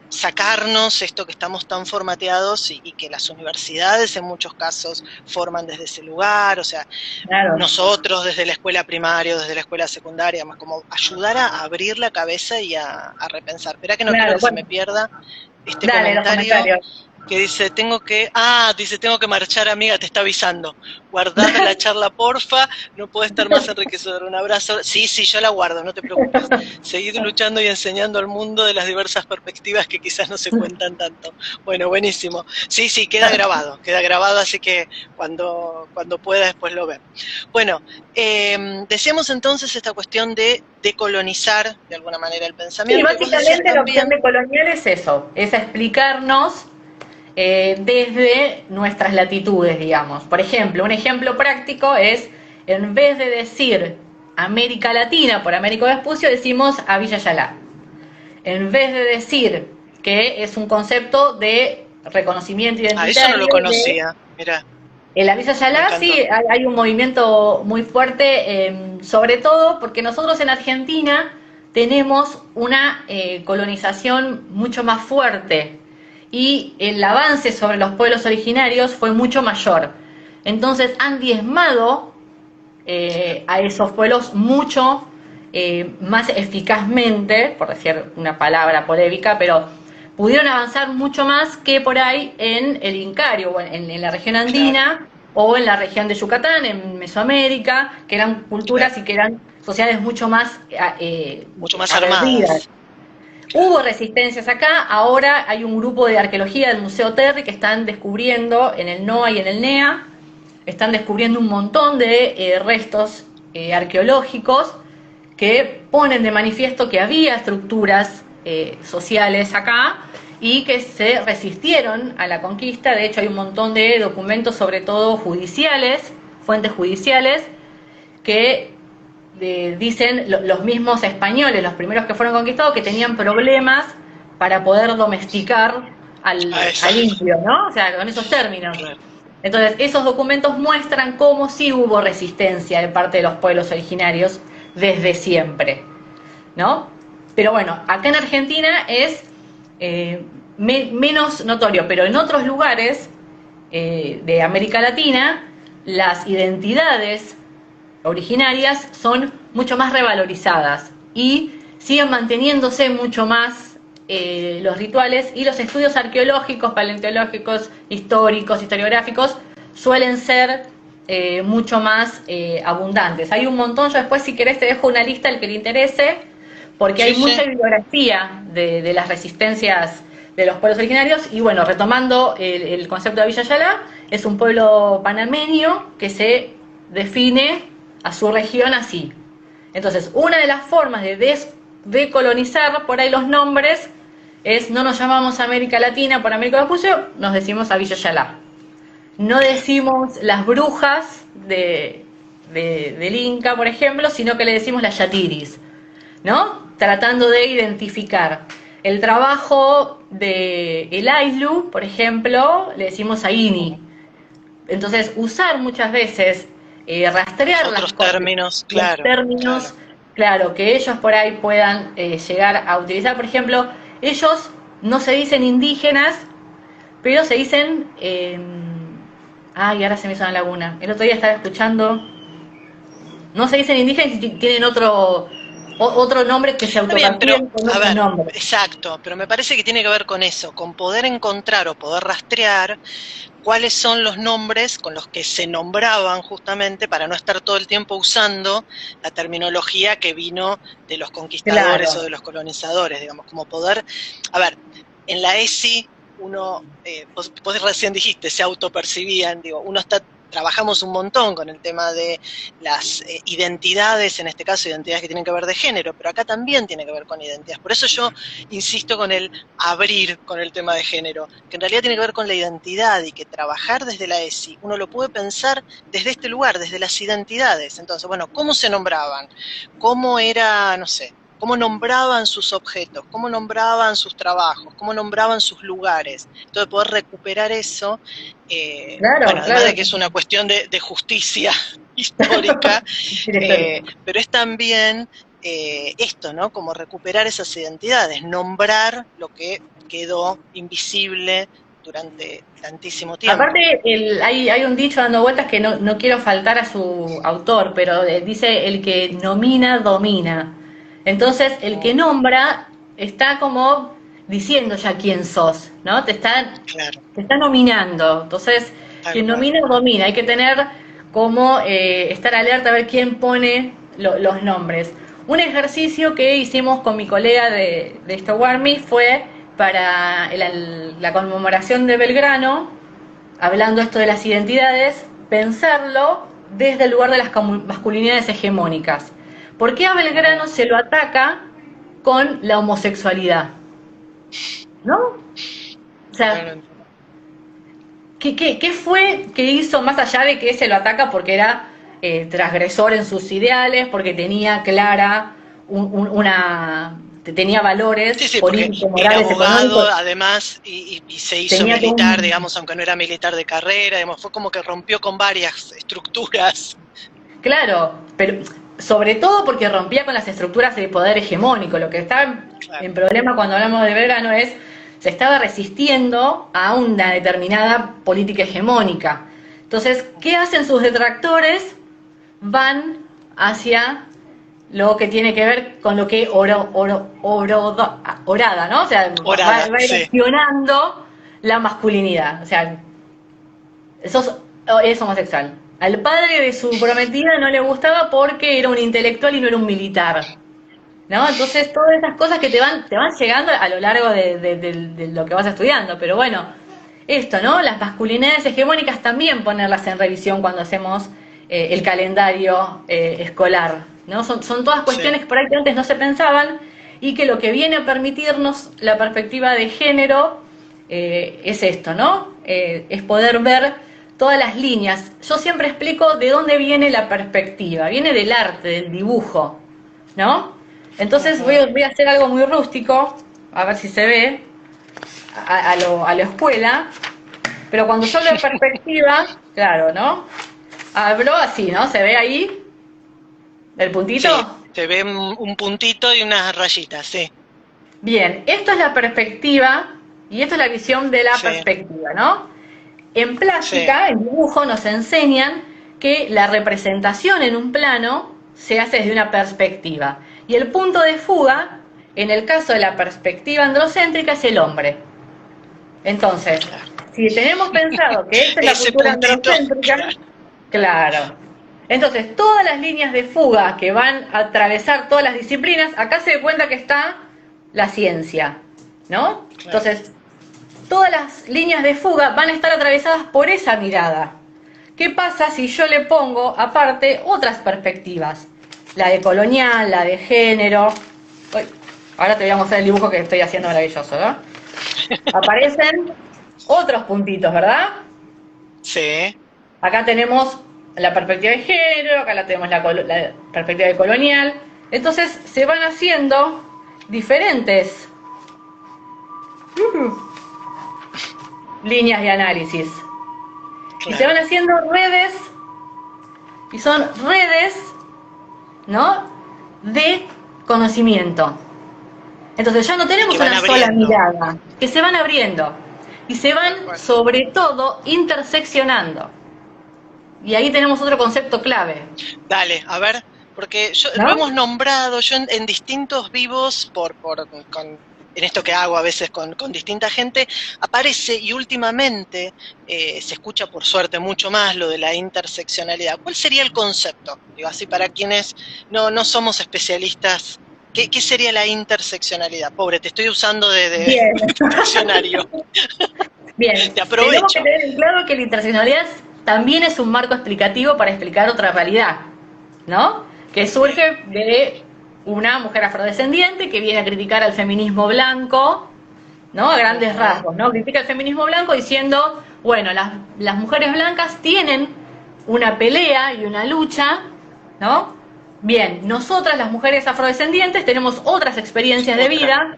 sacarnos esto que estamos tan formateados y que las universidades en muchos casos forman desde ese lugar, o sea, Claro. nosotros desde la escuela primaria, desde la escuela secundaria, más como ayudar a abrir la cabeza y a repensar. Espera que no quiero Claro, que se bueno, me pierda este dale los comentario comentarios. que dice, tengo que marchar, amiga, te está avisando. Guardame la charla, porfa, no puede estar más enriquecedor. Un abrazo. Sí, sí, yo la guardo, no te preocupes. Seguid luchando y enseñando al mundo de las diversas perspectivas que quizás no se cuentan tanto. Bueno, buenísimo. Sí, sí, queda grabado, así que cuando pueda después lo ven. Bueno, decíamos entonces esta cuestión de decolonizar de alguna manera el Sí, pensamiento y vos decías básicamente la opción también, de colonial es eso, es explicarnos desde nuestras latitudes, digamos. Por ejemplo, un ejemplo práctico es, en vez de decir América Latina por Américo Vespucio, decimos a Villa Yalá. En vez de decir que es un concepto de reconocimiento eso no lo identitario de conocía, mira, en la Villa me Yalá sí encantó. hay un movimiento muy fuerte, sobre todo porque nosotros en Argentina tenemos una colonización mucho más fuerte y el avance sobre los pueblos originarios fue mucho mayor. Entonces han diezmado Claro. a esos pueblos mucho más eficazmente, por decir una palabra polémica, pero pudieron avanzar mucho más que por ahí en el Incario, o en la región Claro, andina, o en la región de Yucatán, en Mesoamérica, que eran claro. culturas y que eran sociedades mucho más Mucho más aguerridas. armadas. Claro. Hubo resistencias acá, ahora hay un grupo de arqueología del Museo Terry que están descubriendo en el NOA y en el NEA, están descubriendo un montón de restos arqueológicos que ponen de manifiesto que había estructuras sociales acá y que se resistieron a la conquista. De hecho, hay un montón de documentos, sobre todo judiciales, fuentes judiciales, que dicen los mismos españoles, los primeros que fueron conquistados, que tenían problemas para poder domesticar al indio, ¿no? O sea, con esos términos. Entonces, esos documentos muestran cómo sí hubo resistencia de parte de los pueblos originarios desde siempre, ¿no? Pero bueno, acá en Argentina es menos notorio, pero en otros lugares de América Latina, las identidades originarias son mucho más revalorizadas y siguen manteniéndose mucho más los rituales, y los estudios arqueológicos, paleontológicos, históricos, historiográficos suelen ser mucho más abundantes. Hay un montón, yo después si querés te dejo una lista al que le interese, porque hay mucha bibliografía de las resistencias de los pueblos originarios. Y bueno, retomando el concepto de Villa Yala, es un pueblo panameño que se define a su región así. Entonces, una de las formas de decolonizar por ahí los nombres es: no nos llamamos América Latina por Américo Vespucio, nos decimos a Villa Yala. No decimos las brujas del Inca, por ejemplo, sino que le decimos las yatiris, ¿no? Tratando de identificar. El trabajo de el Aislu, por ejemplo, le decimos a Ini. Entonces, usar muchas veces, rastrear otros términos, los términos, claro, que ellos por ahí puedan llegar a utilizar. Por ejemplo, ellos no se dicen indígenas, pero se dicen... ahora se me hizo una laguna. El otro día estaba escuchando... No se dicen indígenas y tienen otro nombre que se autocampean con otro nombre. Exacto, pero me parece que tiene que ver con eso, con poder encontrar o poder rastrear cuáles son los nombres con los que se nombraban, justamente para no estar todo el tiempo usando la terminología que vino de los conquistadores o de los colonizadores, digamos, como poder... A ver, en la ESI uno, vos recién dijiste, se autopercibían, digo, trabajamos un montón con el tema de las identidades, en este caso identidades que tienen que ver de género, pero acá también tiene que ver con identidades. Por eso yo insisto con el abrir con el tema de género, que en realidad tiene que ver con la identidad, y que trabajar desde la ESI, uno lo puede pensar desde este lugar, desde las identidades. Entonces, bueno, ¿cómo se nombraban? ¿Cómo era, no sé, cómo nombraban sus objetos, cómo nombraban sus trabajos, cómo nombraban sus lugares? Entonces, poder recuperar eso, además de que es una cuestión de justicia histórica, pero es también esto, ¿no? Como recuperar esas identidades, nombrar lo que quedó invisible durante tantísimo tiempo. Aparte, hay un dicho dando vueltas que no quiero faltar a su autor, pero dice: el que nomina, domina. Entonces, el que nombra está como diciendo ya quién sos, ¿no? Te está nominando. Entonces, quien nomina, domina. Hay que tener como estar alerta a ver quién pone los nombres. Un ejercicio que hicimos con mi colega de Stowarmy fue para la conmemoración de Belgrano, hablando esto de las identidades, pensarlo desde el lugar de las masculinidades hegemónicas. ¿Por qué a Belgrano se lo ataca con la homosexualidad? ¿No? O sea, ¿qué fue que hizo, más allá de que se lo ataca porque era transgresor en sus ideales, porque tenía clara tenía valores políticos, morales, era abogado, económicos, además, y se hizo militar, digamos, aunque no era militar de carrera, digamos, fue como que rompió con varias estructuras. Claro, pero sobre todo porque rompía con las estructuras de poder hegemónico. Lo que está en problema cuando hablamos de Belgrano es: se estaba resistiendo a una determinada política hegemónica. Entonces, ¿qué hacen sus detractores? Van hacia lo que tiene que ver con lo que orada, ¿no? O sea, va erosionando la masculinidad. O sea, es homosexual. Al padre de su prometida no le gustaba porque era un intelectual y no era un militar, ¿no? Entonces, todas esas cosas que te van llegando a lo largo de lo que vas estudiando. Pero bueno, esto, ¿no? Las masculinidades hegemónicas también ponerlas en revisión cuando hacemos el calendario escolar, ¿no? Son todas cuestiones que por ahí que antes no se pensaban y que lo que viene a permitirnos la perspectiva de género es esto, ¿no? Es poder ver todas las líneas. Yo siempre explico de dónde viene la perspectiva, viene del arte, del dibujo, ¿no? Entonces voy a hacer algo muy rústico, a ver si se ve, a lo escuela, pero cuando yo hablo de perspectiva, claro, ¿no? Hablo así, ¿no? ¿Se ve ahí el puntito? Sí, se ve un puntito y unas rayitas, sí. Bien, esto es la perspectiva y esto es la visión de la Sí, perspectiva, ¿no? En sí, plástica, en dibujo, nos enseñan que la representación en un plano se hace desde una perspectiva. Y el punto de fuga, en el caso de la perspectiva androcéntrica, es el hombre. Entonces, claro. si tenemos pensado que esta es la Ese cultura puntito, androcéntrica, claro. claro. Entonces, todas las líneas de fuga que van a atravesar todas las disciplinas, acá se da cuenta que está la ciencia, ¿no? Claro. Entonces, todas las líneas de fuga van a estar atravesadas por esa mirada. ¿Qué pasa si yo le pongo aparte otras perspectivas? La de colonial, la de género. Uy, ahora te voy a mostrar el dibujo que estoy haciendo maravilloso, ¿no? Aparecen otros puntitos, ¿verdad? Sí, Acá tenemos la perspectiva de género, acá la tenemos la perspectiva de colonial. Entonces se van haciendo diferentes líneas de análisis. Y se van claro. haciendo redes, y son redes, ¿no? De conocimiento. Entonces ya no Y que tenemos van una sola abriendo. mirada, que se van abriendo y se Tal van cual. sobre todo interseccionando. Y ahí tenemos otro concepto clave, Dale, a ver, porque lo ¿no? hemos nombrado yo en distintos vivos en esto que hago a veces con distinta gente, aparece y últimamente se escucha por suerte mucho más lo de la interseccionalidad. ¿Cuál sería el concepto? Digo, así para quienes no somos especialistas, ¿qué sería la interseccionalidad? Pobre, te estoy usando de Bien, diccionario, bien. te Tenemos que aprovecho. tener en claro que la interseccionalidad también es un marco explicativo para explicar otra realidad, ¿no? Que Bien, surge de una mujer afrodescendiente que viene a criticar al feminismo blanco, ¿no? A grandes ujú, rasgos, ¿no? Critica el feminismo blanco diciendo, bueno, las mujeres blancas tienen una pelea y una lucha, ¿no? Bien, nosotras las mujeres afrodescendientes tenemos otras experiencias de otra, vida, claro.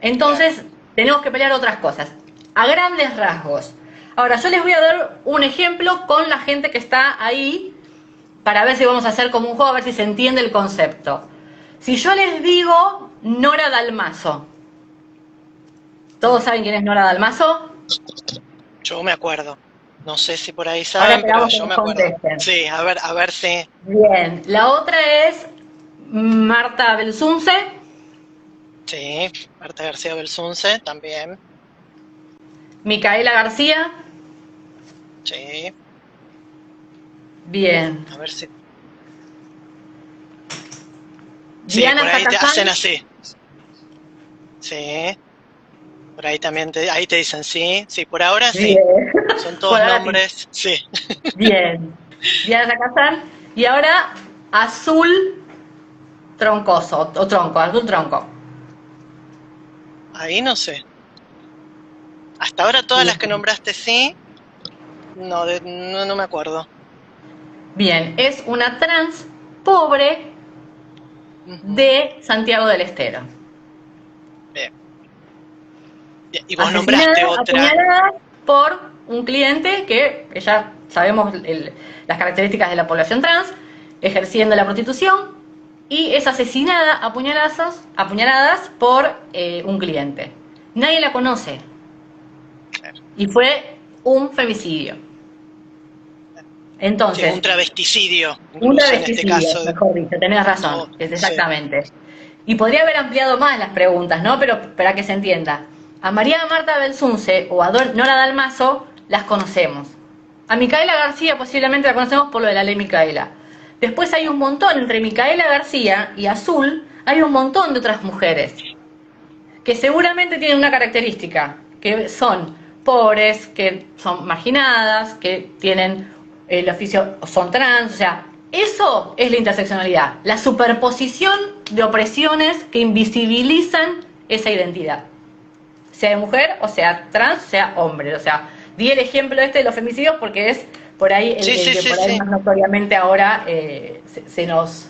entonces tenemos que pelear otras cosas, a grandes rasgos. Ahora, yo les voy a dar un ejemplo con la gente que está ahí para ver si vamos a hacer como un juego, a ver si se entiende el concepto. Si yo les digo Nora Dalmazo, ¿todos Mm. saben quién es Nora Dalmazo? Yo me acuerdo. No sé si por ahí Ahora saben, pero esperamos que yo nos me acuerdo. contesten. Sí, a ver si. Bien, la otra es Marta Belsunce, Sí, Marta García Belsunce también. Micaela García, Sí, bien, a ver si. Sí, Diana por ahí te hacen Zacazán, así. Sí, por ahí también ahí te dicen sí. Sí, por ahora sí. bien, Son por todos ahora sí, nombres. Sí. bien, Diana Zacazán, y ahora Azul Troncoso, o Tronco, Azul Tronco. Ahí no sé. Hasta ahora todas las que Bien, nombraste sí. No, no me acuerdo. bien, es una trans pobre Ujú, de Santiago del Estero. bien. Bien, y vos Asesinada, nombraste otra. apuñalada por un cliente que ya sabemos las características de la población trans, ejerciendo la prostitución, y es asesinada a apuñaladas por un cliente. Nadie la conoce Claro. y fue un femicidio. Sí, un Entonces, travesticidio, un incluso en este travesticidio, caso. mejor dicho, tenés razón, No, es sí, exactamente. Y podría haber ampliado más las preguntas, ¿no? Pero para que se entienda. A María Marta Belsunce o a Nora Dalmazo las conocemos. A Micaela García posiblemente la conocemos por lo de la ley Micaela. Después hay un montón, entre Micaela García y Azul, hay un montón de otras mujeres que seguramente tienen una característica, que son pobres, que son marginadas, que tienen el oficio, son trans, o sea, Eso es la interseccionalidad, la superposición de opresiones que invisibilizan esa identidad. Sea mujer, o sea trans, sea hombre. O sea, di el ejemplo este de los femicidios porque es por ahí Sí, el sí, que sí, por ahí sí. más notoriamente ahora se nos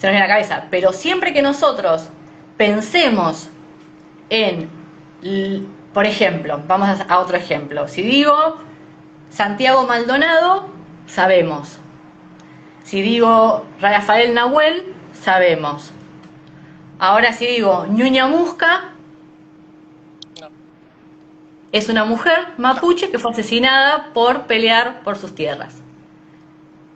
viene a la cabeza. Pero siempre que nosotros pensemos en, por ejemplo, vamos a otro ejemplo. Si digo Santiago Maldonado, sabemos. Si digo Rafael Nahuel, sabemos. Ahora si digo Ñuña Musca, No, es una mujer no, mapuche que fue asesinada por pelear por sus tierras.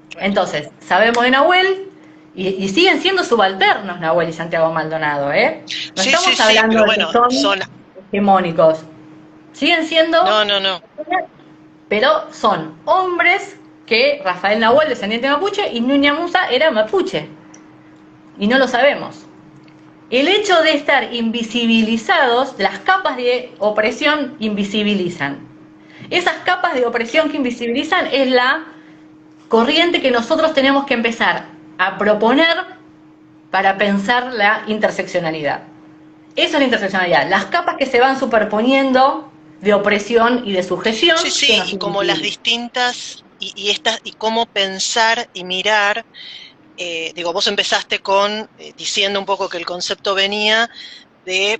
claro. Entonces, sabemos de Nahuel y siguen siendo subalternos Nahuel y Santiago Maldonado, ¿eh? No Sí, sí, estamos sí, hablando pero de que bueno, son hegemónicos. Siguen siendo, no, no, no, pero son hombres que Rafael Nahuel, descendiente mapuche, y Ñuña Musa era mapuche. Y no lo sabemos. El hecho de estar invisibilizados, las capas de opresión invisibilizan. Esas capas de opresión claro. que invisibilizan es la corriente que nosotros tenemos que empezar a proponer para pensar la interseccionalidad. Eso es la interseccionalidad, las capas que se van superponiendo de opresión y de Sí, sujeción que sí, nos y como las invisibilizan. distintas, y cómo pensar y mirar, digo, vos empezaste con diciendo un poco que el concepto venía de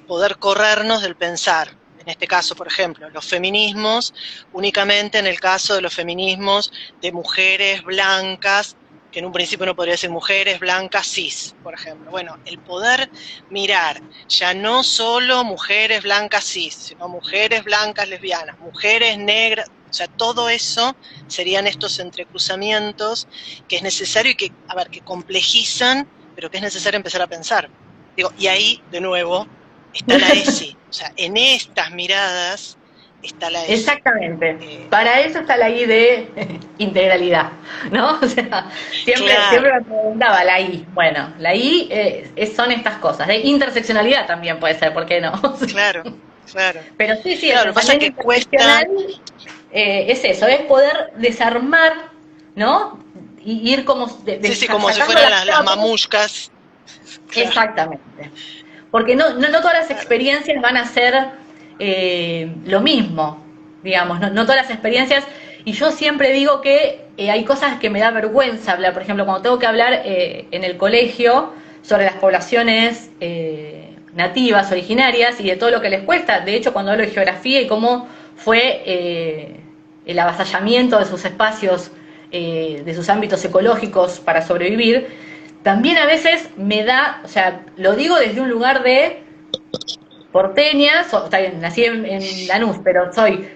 poder corrernos del pensar. En este caso, por ejemplo, los feminismos, únicamente en el caso de los feminismos de mujeres blancas, que en un principio no podría decir mujeres blancas cis, por ejemplo. Bueno, el poder mirar ya no solo mujeres blancas cis, sino mujeres blancas lesbianas, mujeres negras, o sea, todo eso serían estos entrecruzamientos que es necesario y que, a ver, que complejizan, pero que es necesario empezar a pensar. Digo, y ahí, de nuevo, está la ESI. O sea, en estas miradas está la ESI. Exactamente. Eh, Para eso está la I de integralidad, ¿no? O sea, siempre claro, me preguntaba la I. Bueno, la I son estas cosas. De interseccionalidad también puede ser, ¿por qué no? claro, claro. Pero sí, sí, el Claro, lo que pasa es pensamiento que cuesta, interseccional es eso, es poder desarmar, ¿no? Y ir como sí, sí, como si sacando fueran las las capas. mamushkas. Claro, Exactamente. Porque no todas las claro, experiencias van a ser lo mismo, digamos, no todas las experiencias. Y yo siempre digo que hay cosas que me da vergüenza hablar. Por ejemplo, cuando tengo que hablar en el colegio sobre las poblaciones nativas, originarias y de todo lo que les cuesta. De hecho, cuando hablo de geografía y cómo fue el avasallamiento de sus espacios, de sus ámbitos ecológicos para sobrevivir, también a veces me da, o sea, lo digo desde un lugar de porteña, está bien, nací en Lanús, pero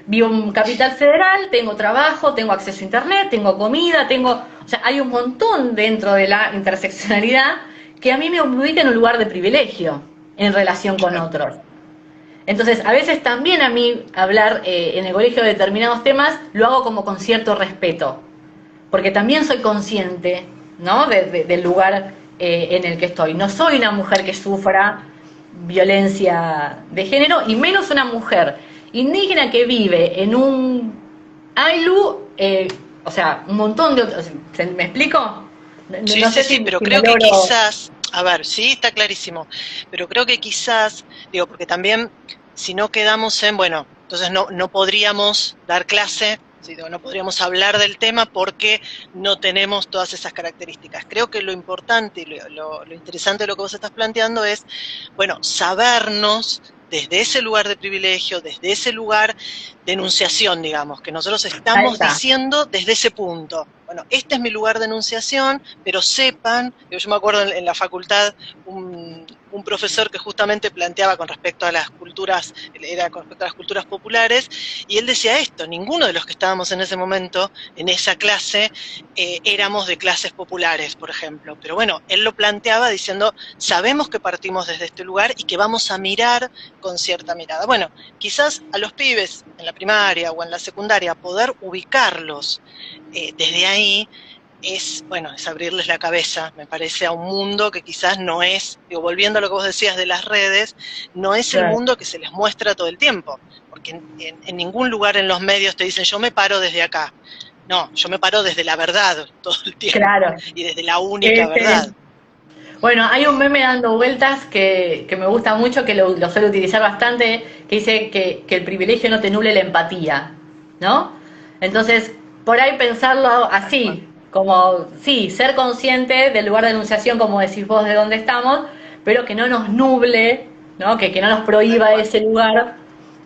vivo en Capital Federal, tengo trabajo, tengo acceso a internet, tengo comida, o sea, hay un montón dentro de la interseccionalidad que a mí me ubica en un lugar de privilegio en relación con claro. otros. Entonces, a veces también a mí hablar en el colegio de determinados temas lo hago como con cierto respeto, porque también soy consciente, ¿no? Del lugar en el que estoy. No soy una mujer que sufra violencia de género, y menos una mujer indígena que vive en un ailu, o sea, un montón de otros. ¿Me explico? Sí, No sí, sé sí, pero si me creo que logro. quizás, a ver, sí, está clarísimo, pero creo que quizás, digo, porque también si no quedamos en, bueno, entonces no podríamos dar clase, sí, digo, no podríamos hablar del tema porque no tenemos todas esas características. Creo que lo importante y lo interesante de lo que vos estás planteando es, bueno, sabernos desde ese lugar de privilegio, desde ese lugar de enunciación, digamos, que nosotros Ahí estamos está. diciendo desde ese punto. Bueno, este es mi lugar de enunciación, pero sepan, yo me acuerdo en la facultad un profesor que justamente planteaba con respecto a las culturas, era con respecto a las culturas populares, y él decía esto, ninguno de los que estábamos en ese momento, en esa clase, éramos de clases populares, por ejemplo, pero bueno, él lo planteaba diciendo, sabemos que partimos desde este lugar y que vamos a mirar con cierta mirada. Bueno, quizás a los pibes en la primaria o en la secundaria poder ubicarlos desde ahí es, bueno, es abrirles la cabeza, me parece, a un mundo que quizás no es, digo, volviendo a lo que vos decías de las redes, no es el Claro. mundo que se les muestra todo el tiempo, porque en ningún lugar en los medios te dicen yo me paro desde acá. No, yo me paro desde la verdad todo el tiempo Claro. y desde la única Sí, verdad. sí. Bueno, hay un meme dando vueltas que me gusta mucho, que lo suelo utilizar bastante, que dice que el privilegio no te nuble la empatía, ¿no? Entonces, por ahí pensarlo Tal cual. así, como, sí, ser consciente del lugar de enunciación, como decís vos, de dónde estamos, pero que no nos nuble, ¿no? Que no nos Tal prohíba cual. ese lugar,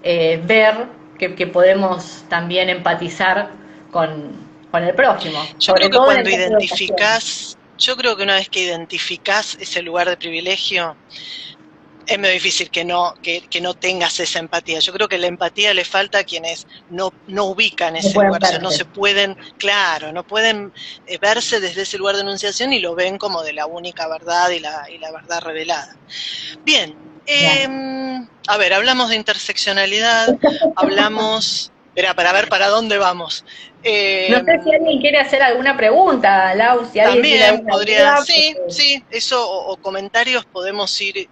ver que podemos también empatizar con el prójimo, Yo creo sobre que todo en cuando el caso de educación. identificás, yo creo que una vez que identificás ese lugar de privilegio, es muy difícil que no tengas esa empatía. Yo creo que la empatía le falta a quienes no ubican No ese pueden lugar, o sea, no se verse. pueden, claro, no pueden verse desde ese lugar de enunciación y lo ven como de la única verdad y la verdad revelada. Bien, Bien. a ver, hablamos de interseccionalidad, hablamos, era para ver para dónde vamos. No Eh, sé si alguien quiere hacer alguna pregunta, Lau, si alguien tiene También alguna podría, duda, sí, porque sí, eso o comentarios podemos ir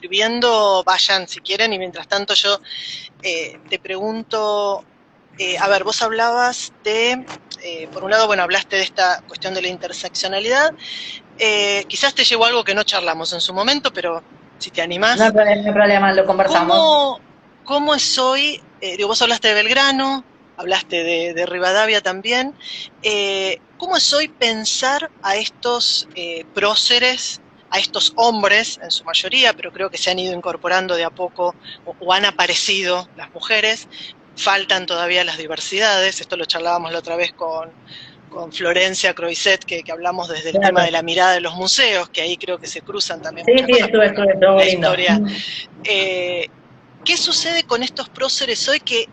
viendo, vayan si quieren, y mientras tanto yo te pregunto, a ver, vos hablabas por un lado, bueno, hablaste de esta cuestión de la interseccionalidad, quizás te llevo algo que no charlamos en su momento, pero si te no hay animás, problema, no hay problema, lo conversamos. ¿cómo, cómo es hoy? Digo, vos hablaste de Belgrano, hablaste de Rivadavia también. ¿Cómo es hoy pensar a estos próceres, a estos hombres en su mayoría, pero creo que se han ido incorporando de a poco o han aparecido las mujeres? Faltan todavía las diversidades, esto lo charlábamos la otra vez con Florencia Croiset, que hablamos desde el tema de Claro. la mirada de los museos, que ahí creo que se cruzan también Sí, muchas sí, cosas, pero bueno, estuvo muy la lindo. historia ¿qué sucede con estos próceres hoy que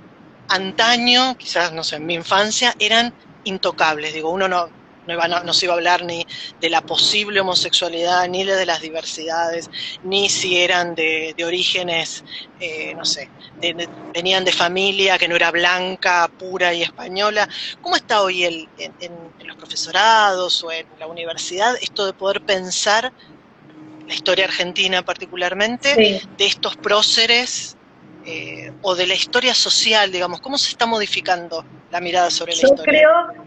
antaño, quizás, no sé, en mi infancia, eran intocables? Digo, uno no se iba a hablar ni de la posible homosexualidad, ni de las diversidades, ni si eran de orígenes, no sé, venían de familia que no era blanca, pura y española. ¿Cómo está hoy en los profesorados o en la universidad esto de poder pensar la historia argentina particularmente, Sí, de estos próceres o de la historia social, digamos, cómo se está modificando la mirada sobre la yo historia? creo,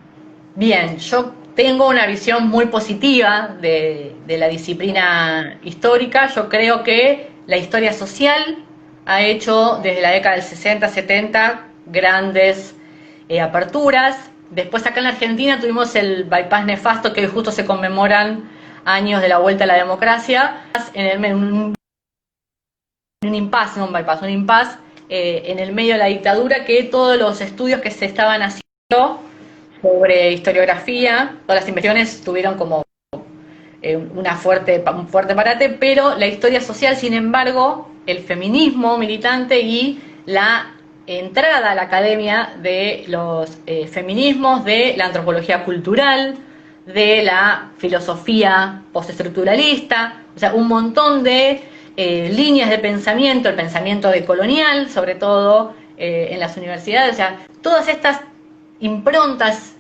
bien, yo tengo una visión muy positiva de la disciplina histórica. Yo creo que la historia social ha hecho desde la década del 60, 70 grandes aperturas. Después acá en la Argentina tuvimos el bypass nefasto, que hoy justo se conmemoran años de la vuelta a la democracia, un impasse, no un bypass, un impasse en el medio de la dictadura, que todos los estudios que se estaban haciendo sobre historiografía, todas las investigaciones tuvieron como un fuerte parate, pero la historia social, sin embargo, el feminismo militante y la entrada a la academia de los feminismos, de la antropología cultural, de la filosofía postestructuralista, o sea, un montón de líneas de pensamiento, el pensamiento decolonial, sobre todo en las universidades, o sea, todas estas improntas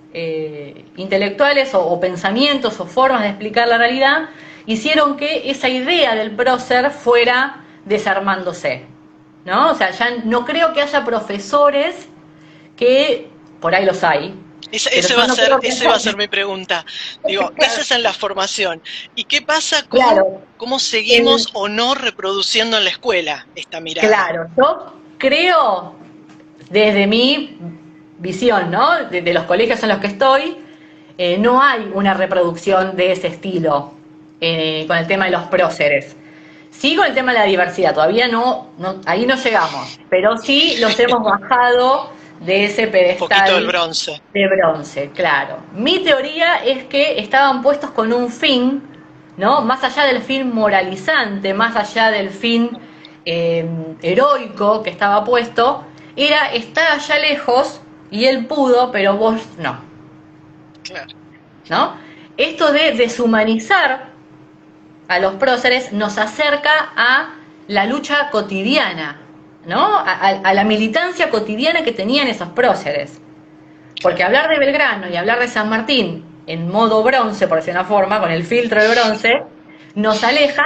intelectuales o pensamientos o formas de explicar la realidad hicieron que esa idea del prócer fuera desarmándose, ¿no? O sea, ya no creo que haya profesores que, por ahí los hay, pero yo no creo que Ese va a haya, ser mi pregunta. Digo, esa claro, es en la formación. ¿Y qué pasa con claro, cómo seguimos el, o no reproduciendo en la escuela esta mirada? claro, yo creo desde mi visión, ¿no? De los colegios en los que estoy, no hay una reproducción de ese estilo con el tema de los próceres. Sí con el tema de la diversidad, todavía ahí no llegamos, pero sí los hemos bajado de ese Un poquito del pedestal bronce. de bronce, claro. Mi teoría es que estaban puestos con un fin, ¿no? Más allá del fin moralizante, más allá del fin heroico que estaba puesto, está allá lejos y él pudo, pero vos no, Claro. ¿no? Esto de deshumanizar a los próceres nos acerca a la lucha cotidiana, ¿no? A la militancia cotidiana que tenían esos próceres. Porque Claro. hablar de Belgrano y hablar de San Martín en modo bronce, por decir una forma, con el filtro de bronce, nos aleja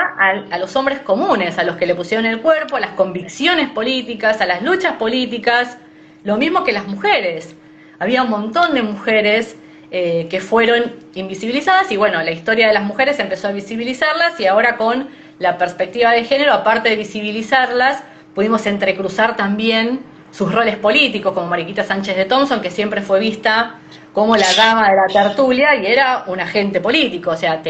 a los hombres comunes, a los que le pusieron el cuerpo, a las convicciones políticas, a las luchas políticas, lo mismo que las mujeres. había un montón de mujeres que fueron invisibilizadas y bueno, la historia de las mujeres empezó a visibilizarlas y ahora con la perspectiva de género, aparte de visibilizarlas, pudimos entrecruzar también sus roles políticos, como Mariquita Sánchez de Thompson, que siempre fue vista como la dama de la tertulia y era un agente político, o sea,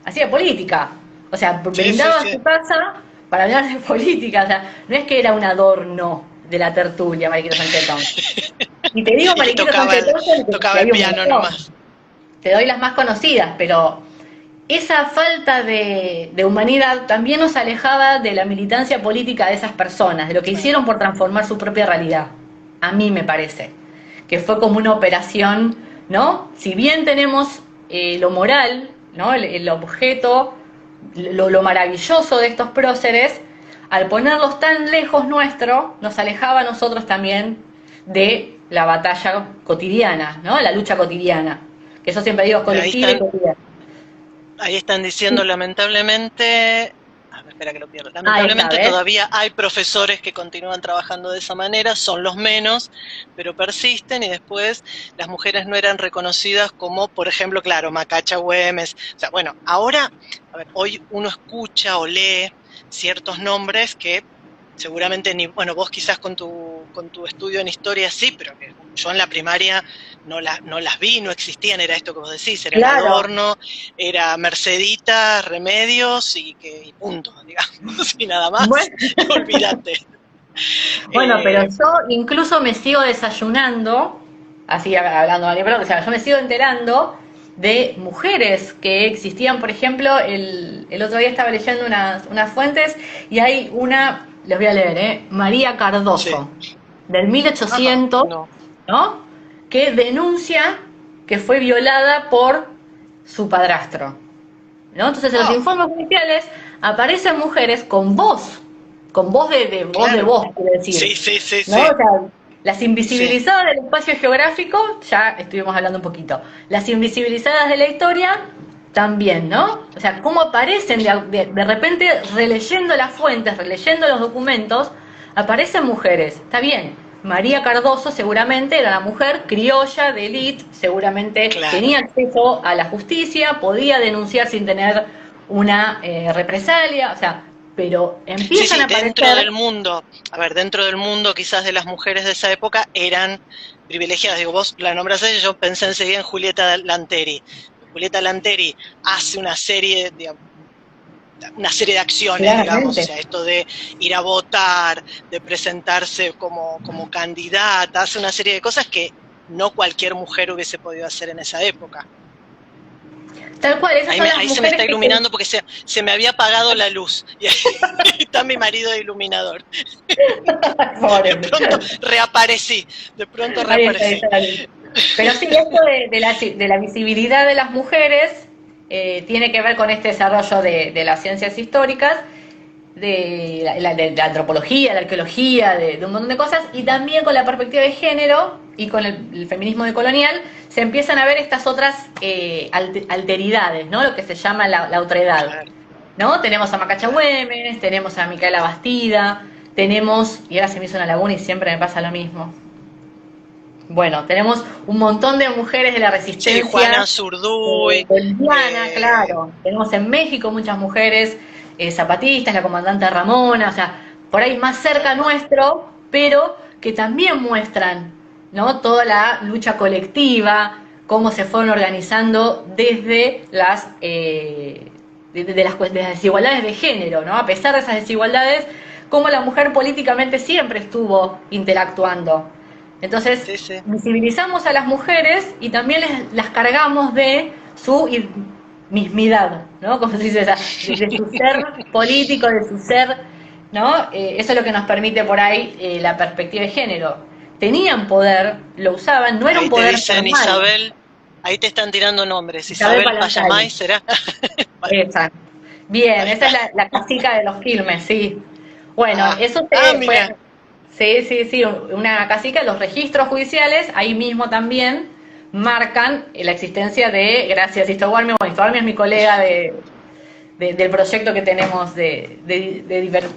hacía política, o sea, brindaba su casa para hablar de política, o sea, no es que era un adorno de la tertulia Mariquita Sánchez de Thompson. Y te digo Mariquita Sánchez de Thompson, tocaba el piano nomás. Te doy las más conocidas, pero esa falta de humanidad también nos alejaba de la militancia política de esas personas, de lo que hicieron por transformar su propia realidad. A mí me parece que fue como una operación, ¿no? Si bien tenemos lo moral, ¿no? El objeto, lo maravilloso de estos próceres, al ponerlos tan lejos nuestro, nos alejaba a nosotros también de la batalla cotidiana, ¿no? La lucha cotidiana. Que yo siempre digo colectiva y cotidiana. Ahí están diciendo, lamentablemente, espera que lo pierdo. Lamentablemente todavía hay profesores que continúan trabajando de esa manera, son los menos, pero persisten y después las mujeres no eran reconocidas como, por ejemplo, claro, Macacha Güemes. O sea, bueno, ahora, hoy uno escucha o lee ciertos nombres que seguramente ni, bueno, vos quizás con tu estudio en historia sí, pero que yo en la primaria no las vi, no existían, era esto que vos decís, era claro. El adorno, era Mercedita, Remedios y punto, digamos, y nada más, bueno. Olvídate. Bueno, pero yo incluso me sigo desayunando, así hablando de o sea, yo me sigo enterando de mujeres que existían, por ejemplo, el otro día estaba leyendo unas fuentes y hay una, les voy a leer, María Cardoso, sí. Del 1800, ¿no? Que denuncia que fue violada por su padrastro, ¿no? Entonces en los informes judiciales aparecen mujeres con voz de voz, quiero decir. Sí. ¿no? O sea, las invisibilizadas del espacio geográfico, ya estuvimos hablando un poquito. Las invisibilizadas de la historia, también, ¿no? O sea, cómo aparecen de repente releyendo las fuentes, releyendo los documentos, aparecen mujeres. Está bien, María Cardoso seguramente era una mujer criolla de élite, seguramente tenía acceso a la justicia, podía denunciar sin tener una represalia, o sea, pero empiezan a aparecer... dentro del mundo quizás de las mujeres de esa época eran privilegiadas. Digo, vos la nombrás a ella, yo pensé enseguida en Julieta Lanteri. Julieta Lanteri hace una serie de acciones, digamos, o sea, esto de ir a votar, de presentarse como candidata, hace una serie de cosas que no cualquier mujer hubiese podido hacer en esa época. Tal cual, ahí se me está iluminando porque se me había apagado la luz y ahí está mi marido de iluminador. De pronto reaparecí. Pero sí, esto de la visibilidad de las mujeres tiene que ver con este desarrollo de las ciencias históricas, de la antropología, la arqueología, de un montón de cosas, y también con la perspectiva de género y con el feminismo decolonial se empiezan a ver estas otras alteridades, ¿no? Lo que se llama la otredad, ¿no? Tenemos a Macacha Güemes, tenemos a Micaela Bastida, tenemos, y ahora se me hizo una laguna y siempre me pasa lo mismo. Bueno, tenemos un montón de mujeres de la resistencia. Sí, Juana Zurduy. Boliviana, claro. Tenemos en México muchas mujeres zapatistas, la comandante Ramona, o sea, por ahí más cerca nuestro, pero que también muestran, ¿no? Toda la lucha colectiva, cómo se fueron organizando desde las desigualdades de género, ¿no? A pesar de esas desigualdades, cómo la mujer políticamente siempre estuvo interactuando. Entonces, visibilizamos a las mujeres y también las cargamos de su mismidad, ¿no? Como se dice, de su ser político, de su ser, ¿no? Eso es lo que nos permite por ahí la perspectiva de género. Tenían poder, lo usaban, no era ahí un poder formal. Isabel, ahí te están tirando nombres. Isabel Payamay, ¿será? Exacto. Bien, esa es la cacica de los Quilmes, sí. Bueno, eso fue... Sí, una cacica, los registros judiciales, ahí mismo también marcan la existencia de, gracias a Istobarmi, Istobarmi es mi colega del proyecto que tenemos de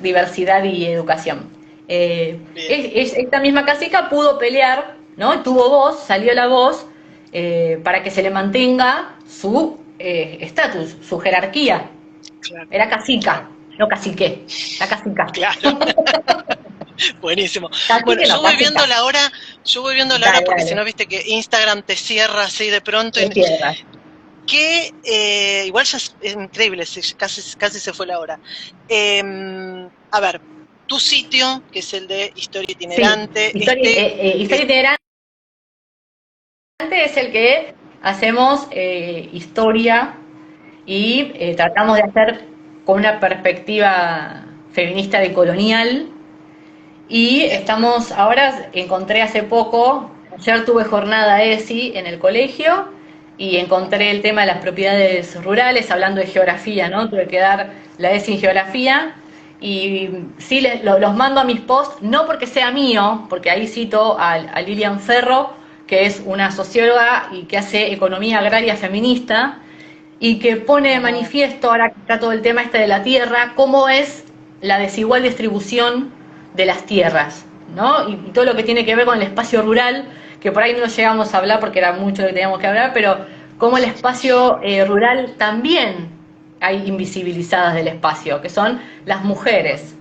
diversidad y educación. Esta misma cacica pudo pelear ¿no? Tuvo voz, salió la voz para que se le mantenga su estatus, su jerarquía. Claro, Era cacica, claro, no cacique, la cacica. claro. Buenísimo. Bueno, Cacique no, cacica. yo voy viendo la hora Dale, porque si dale, no, viste que Instagram te cierra así de pronto. de tierra. Que igual ya es increíble, casi se fue la hora. A ver, tu sitio, que es el de Historia Sí, Itinerante, historia itinerante es el que hacemos historia y tratamos de hacer con una perspectiva feminista decolonial. Y bien, estamos, ahora encontré hace poco, ayer tuve jornada ESI en el colegio y encontré el tema de las propiedades rurales, hablando de geografía, ¿no? Tuve que dar la ESI en geografía y sí los mando a mis posts, no porque sea mío, porque ahí cito a Lilian Ferro, que es una socióloga y que hace economía agraria feminista y que pone de ujú, manifiesto, ahora que está todo el tema este de la tierra, cómo es la desigual distribución de las tierras, ¿no? Y todo lo que tiene que ver con el espacio rural, que por ahí no llegamos a hablar porque era mucho lo que teníamos que hablar, pero cómo el espacio rural también hay invisibilizadas del espacio, que son las mujeres,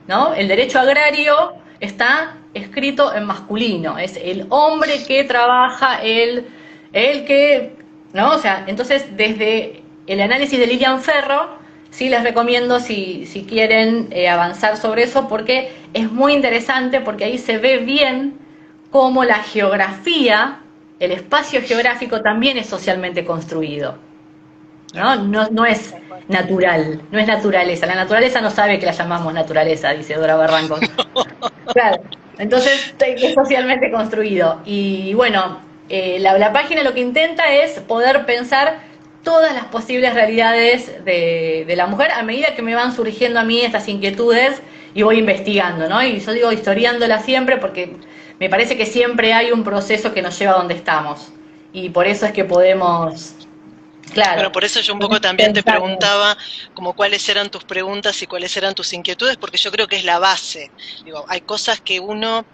¿no? El derecho agrario está escrito en masculino, es el hombre que trabaja, el que, ¿no? O sea, entonces desde el análisis de Lilian Ferro, sí les recomiendo si quieren avanzar sobre eso, porque es muy interesante, porque ahí se ve bien cómo la geografía, el espacio geográfico también es socialmente construido. tal ¿No? cual, No es tal cual. natural, no es naturaleza. La naturaleza no sabe que la llamamos naturaleza, dice Dora Barrancos. Claro, entonces es socialmente construido. Y bueno, la página lo que intenta es poder pensar todas las posibles realidades de la mujer a medida que me van surgiendo a mí estas inquietudes y voy investigando, ¿no? Y yo digo historiándola siempre porque me parece que siempre hay un proceso que nos lleva a donde estamos. Y por eso es que podemos, claro, Bueno, por eso yo un poco también te pensar. preguntaba como cuáles eran tus preguntas y cuáles eran tus inquietudes, porque yo creo que es la base. Digo, hay cosas que uno,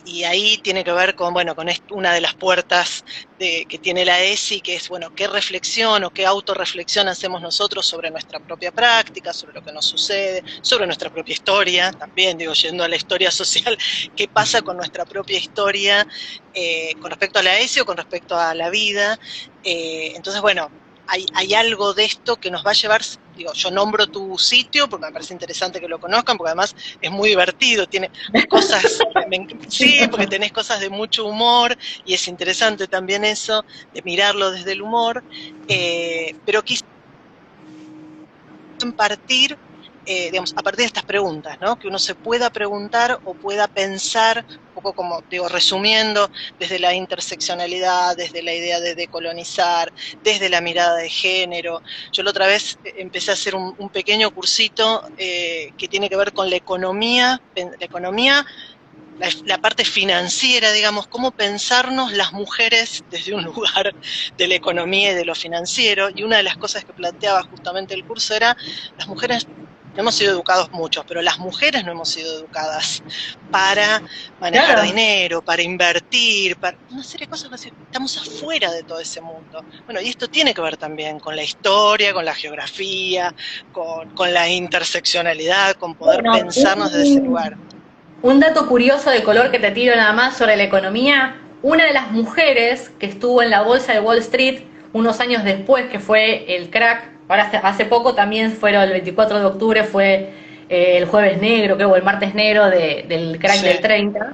y ahí tiene que ver con, bueno, con una de las puertas que tiene la ESI, que es, bueno, qué reflexión o qué autorreflexión hacemos nosotros sobre nuestra propia práctica, sobre lo que nos sucede, sobre nuestra propia historia, también, digo, yendo a la historia social, qué pasa con nuestra propia historia con respecto a la ESI o con respecto a la vida. Entonces, bueno, hay algo de esto que nos va a llevar, digo, yo nombro tu sitio porque me parece interesante que lo conozcan, porque además es muy divertido, hay cosas, sí, porque tenés cosas de mucho humor y es interesante también eso, de mirarlo desde el humor, pero quizás partir, digamos, a partir de estas preguntas, ¿no? Que uno se pueda preguntar o pueda pensar, un poco como, digo, resumiendo, desde la interseccionalidad, desde la idea de decolonizar, desde la mirada de género. Yo la otra vez empecé a hacer un pequeño cursito que tiene que ver con la economía, la parte financiera, digamos, cómo pensarnos las mujeres desde un lugar de la economía y de lo financiero. Y una de las cosas que planteaba justamente el curso era, las mujeres no hemos sido educados muchos, pero las mujeres no hemos sido educadas para manejar Claro. dinero, para invertir, para una serie de cosas que estamos afuera de todo ese mundo. Bueno, y esto tiene que ver también con la historia, con la geografía, con la interseccionalidad, con poder Bueno, pensarnos desde ese lugar. un dato curioso de color que te tiro nada más sobre la economía, una de las mujeres que estuvo en la bolsa de Wall Street unos años después que fue el crack, ahora hace poco también fueron el 24 de octubre, fue el jueves negro, creo, o el martes negro del crack Sí. del 30,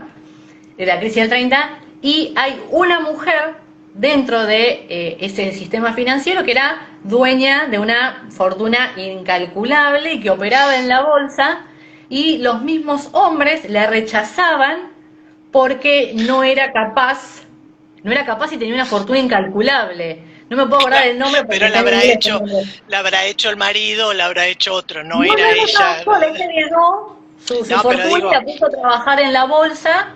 de la crisis del 30, y hay una mujer dentro de ese sistema financiero que era dueña de una fortuna incalculable y que operaba en la bolsa y los mismos hombres la rechazaban porque no era capaz y tenía una fortuna incalculable. No me puedo acordar el nombre porque Pero está en inglés. la habrá hecho el marido o la habrá hecho otro, no No, era no, no, ella. no, le heredó su No, pero fortuna y digo, la puso a trabajar en la bolsa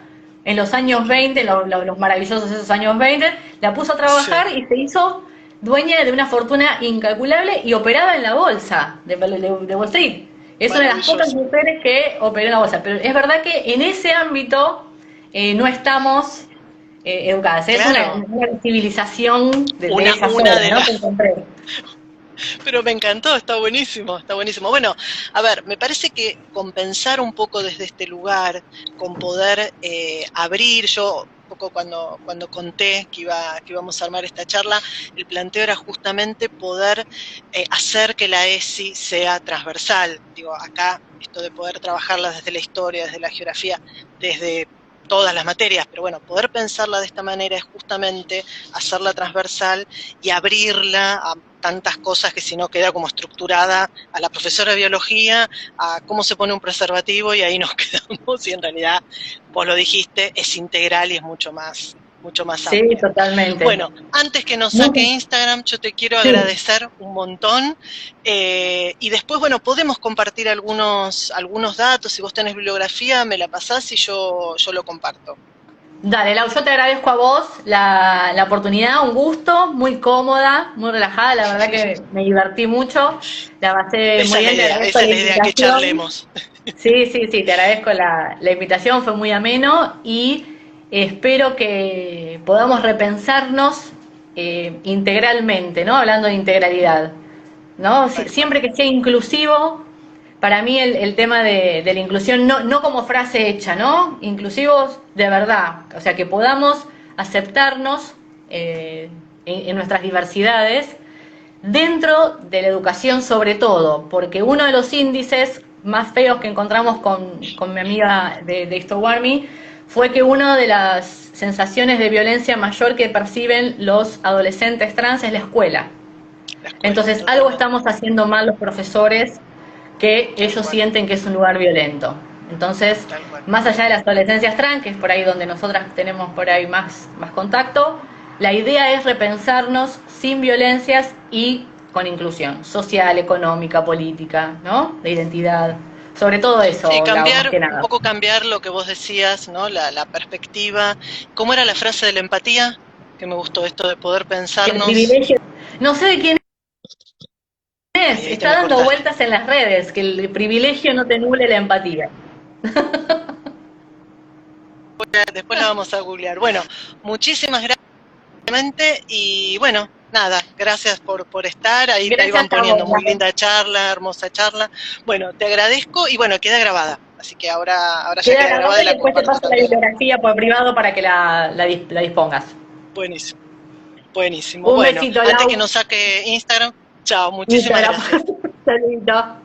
en los años 20, los maravillosos esos años 20, la puso a sí, trabajar y se hizo dueña de una fortuna incalculable y operaba en la bolsa de Wall Street. Es una de las pocas maravilloso. mujeres que operó en la bolsa. Pero es verdad que en ese ámbito no estamos educadas. Es Claro, una civilización de esa una zona, de ¿no? las... Que encontré. Pero me encantó, está buenísimo, está buenísimo. Bueno, a ver, me parece que compensar un poco desde este lugar, con poder abrir, yo un poco cuando conté que íbamos a armar esta charla, el planteo era justamente poder hacer que la ESI sea transversal. Digo, acá esto de poder trabajarla desde la historia, desde la geografía, desde todas las materias, pero bueno, poder pensarla de esta manera es justamente hacerla transversal y abrirla a tantas cosas que si no queda como estructurada a la profesora de biología, a cómo se pone un preservativo y ahí nos quedamos y en realidad, vos lo dijiste, es integral y es mucho más Sí, amplia. totalmente. Bueno, antes que nos saque Muchas- Instagram, yo te quiero sí. agradecer un montón y después, bueno, podemos compartir algunos datos, si vos tenés bibliografía, me la pasás y yo lo comparto. Dale, Lau, yo te agradezco a vos la oportunidad, un gusto, muy cómoda, muy relajada, la verdad que me divertí mucho, la pasé muy bien, te agradezco Esa es la la idea, que invitación. charlemos. Sí, sí, sí, te agradezco la invitación, fue muy ameno y espero que podamos repensarnos integralmente, ¿no? Hablando de integralidad, ¿no? Tal cual. Siempre que sea inclusivo, para mí el tema de la inclusión, no como frase hecha, ¿no? Inclusivos de verdad, o sea, que podamos aceptarnos en nuestras diversidades dentro de la educación sobre todo, porque uno de los índices más feos que encontramos con mi amiga de Istowarmi fue que una de las sensaciones de violencia mayor que perciben los adolescentes trans es la escuela. La escuela, Entonces, algo totalmente. estamos haciendo mal los profesores que Tal ellos cual, sienten que es un lugar violento. Entonces, tal cual. más allá de las adolescencias trans, que es por ahí donde nosotras tenemos por ahí más contacto, la idea es repensarnos sin violencias y con inclusión social, económica, política, ¿no? De identidad. Sobre todo Sí, eso, Lau, más que un nada. poco cambiar lo que vos decías, ¿no? La perspectiva. ¿Cómo era la frase de la empatía? Que me gustó esto de poder Que el pensarnos. privilegio, no sé de quién es, Ay, ahí te está me dando cortaste. vueltas en las redes, que el privilegio no te nule la empatía. Después la vamos a googlear. Bueno, muchísimas gracias y bueno, nada, gracias por estar. Ahí Gracias van a vos, poniendo muy Lau. linda charla, hermosa charla. Bueno, te agradezco y bueno, queda grabada. Así que ahora ya Queda queda grabada grabado y y la después te comparto paso la también. bibliografía por privado para que la dispongas. Buenísimo, buenísimo. Un Bueno, besito, antes que Lau. nos saque Instagram, chao, muchísimas Instagram. gracias. Saludito.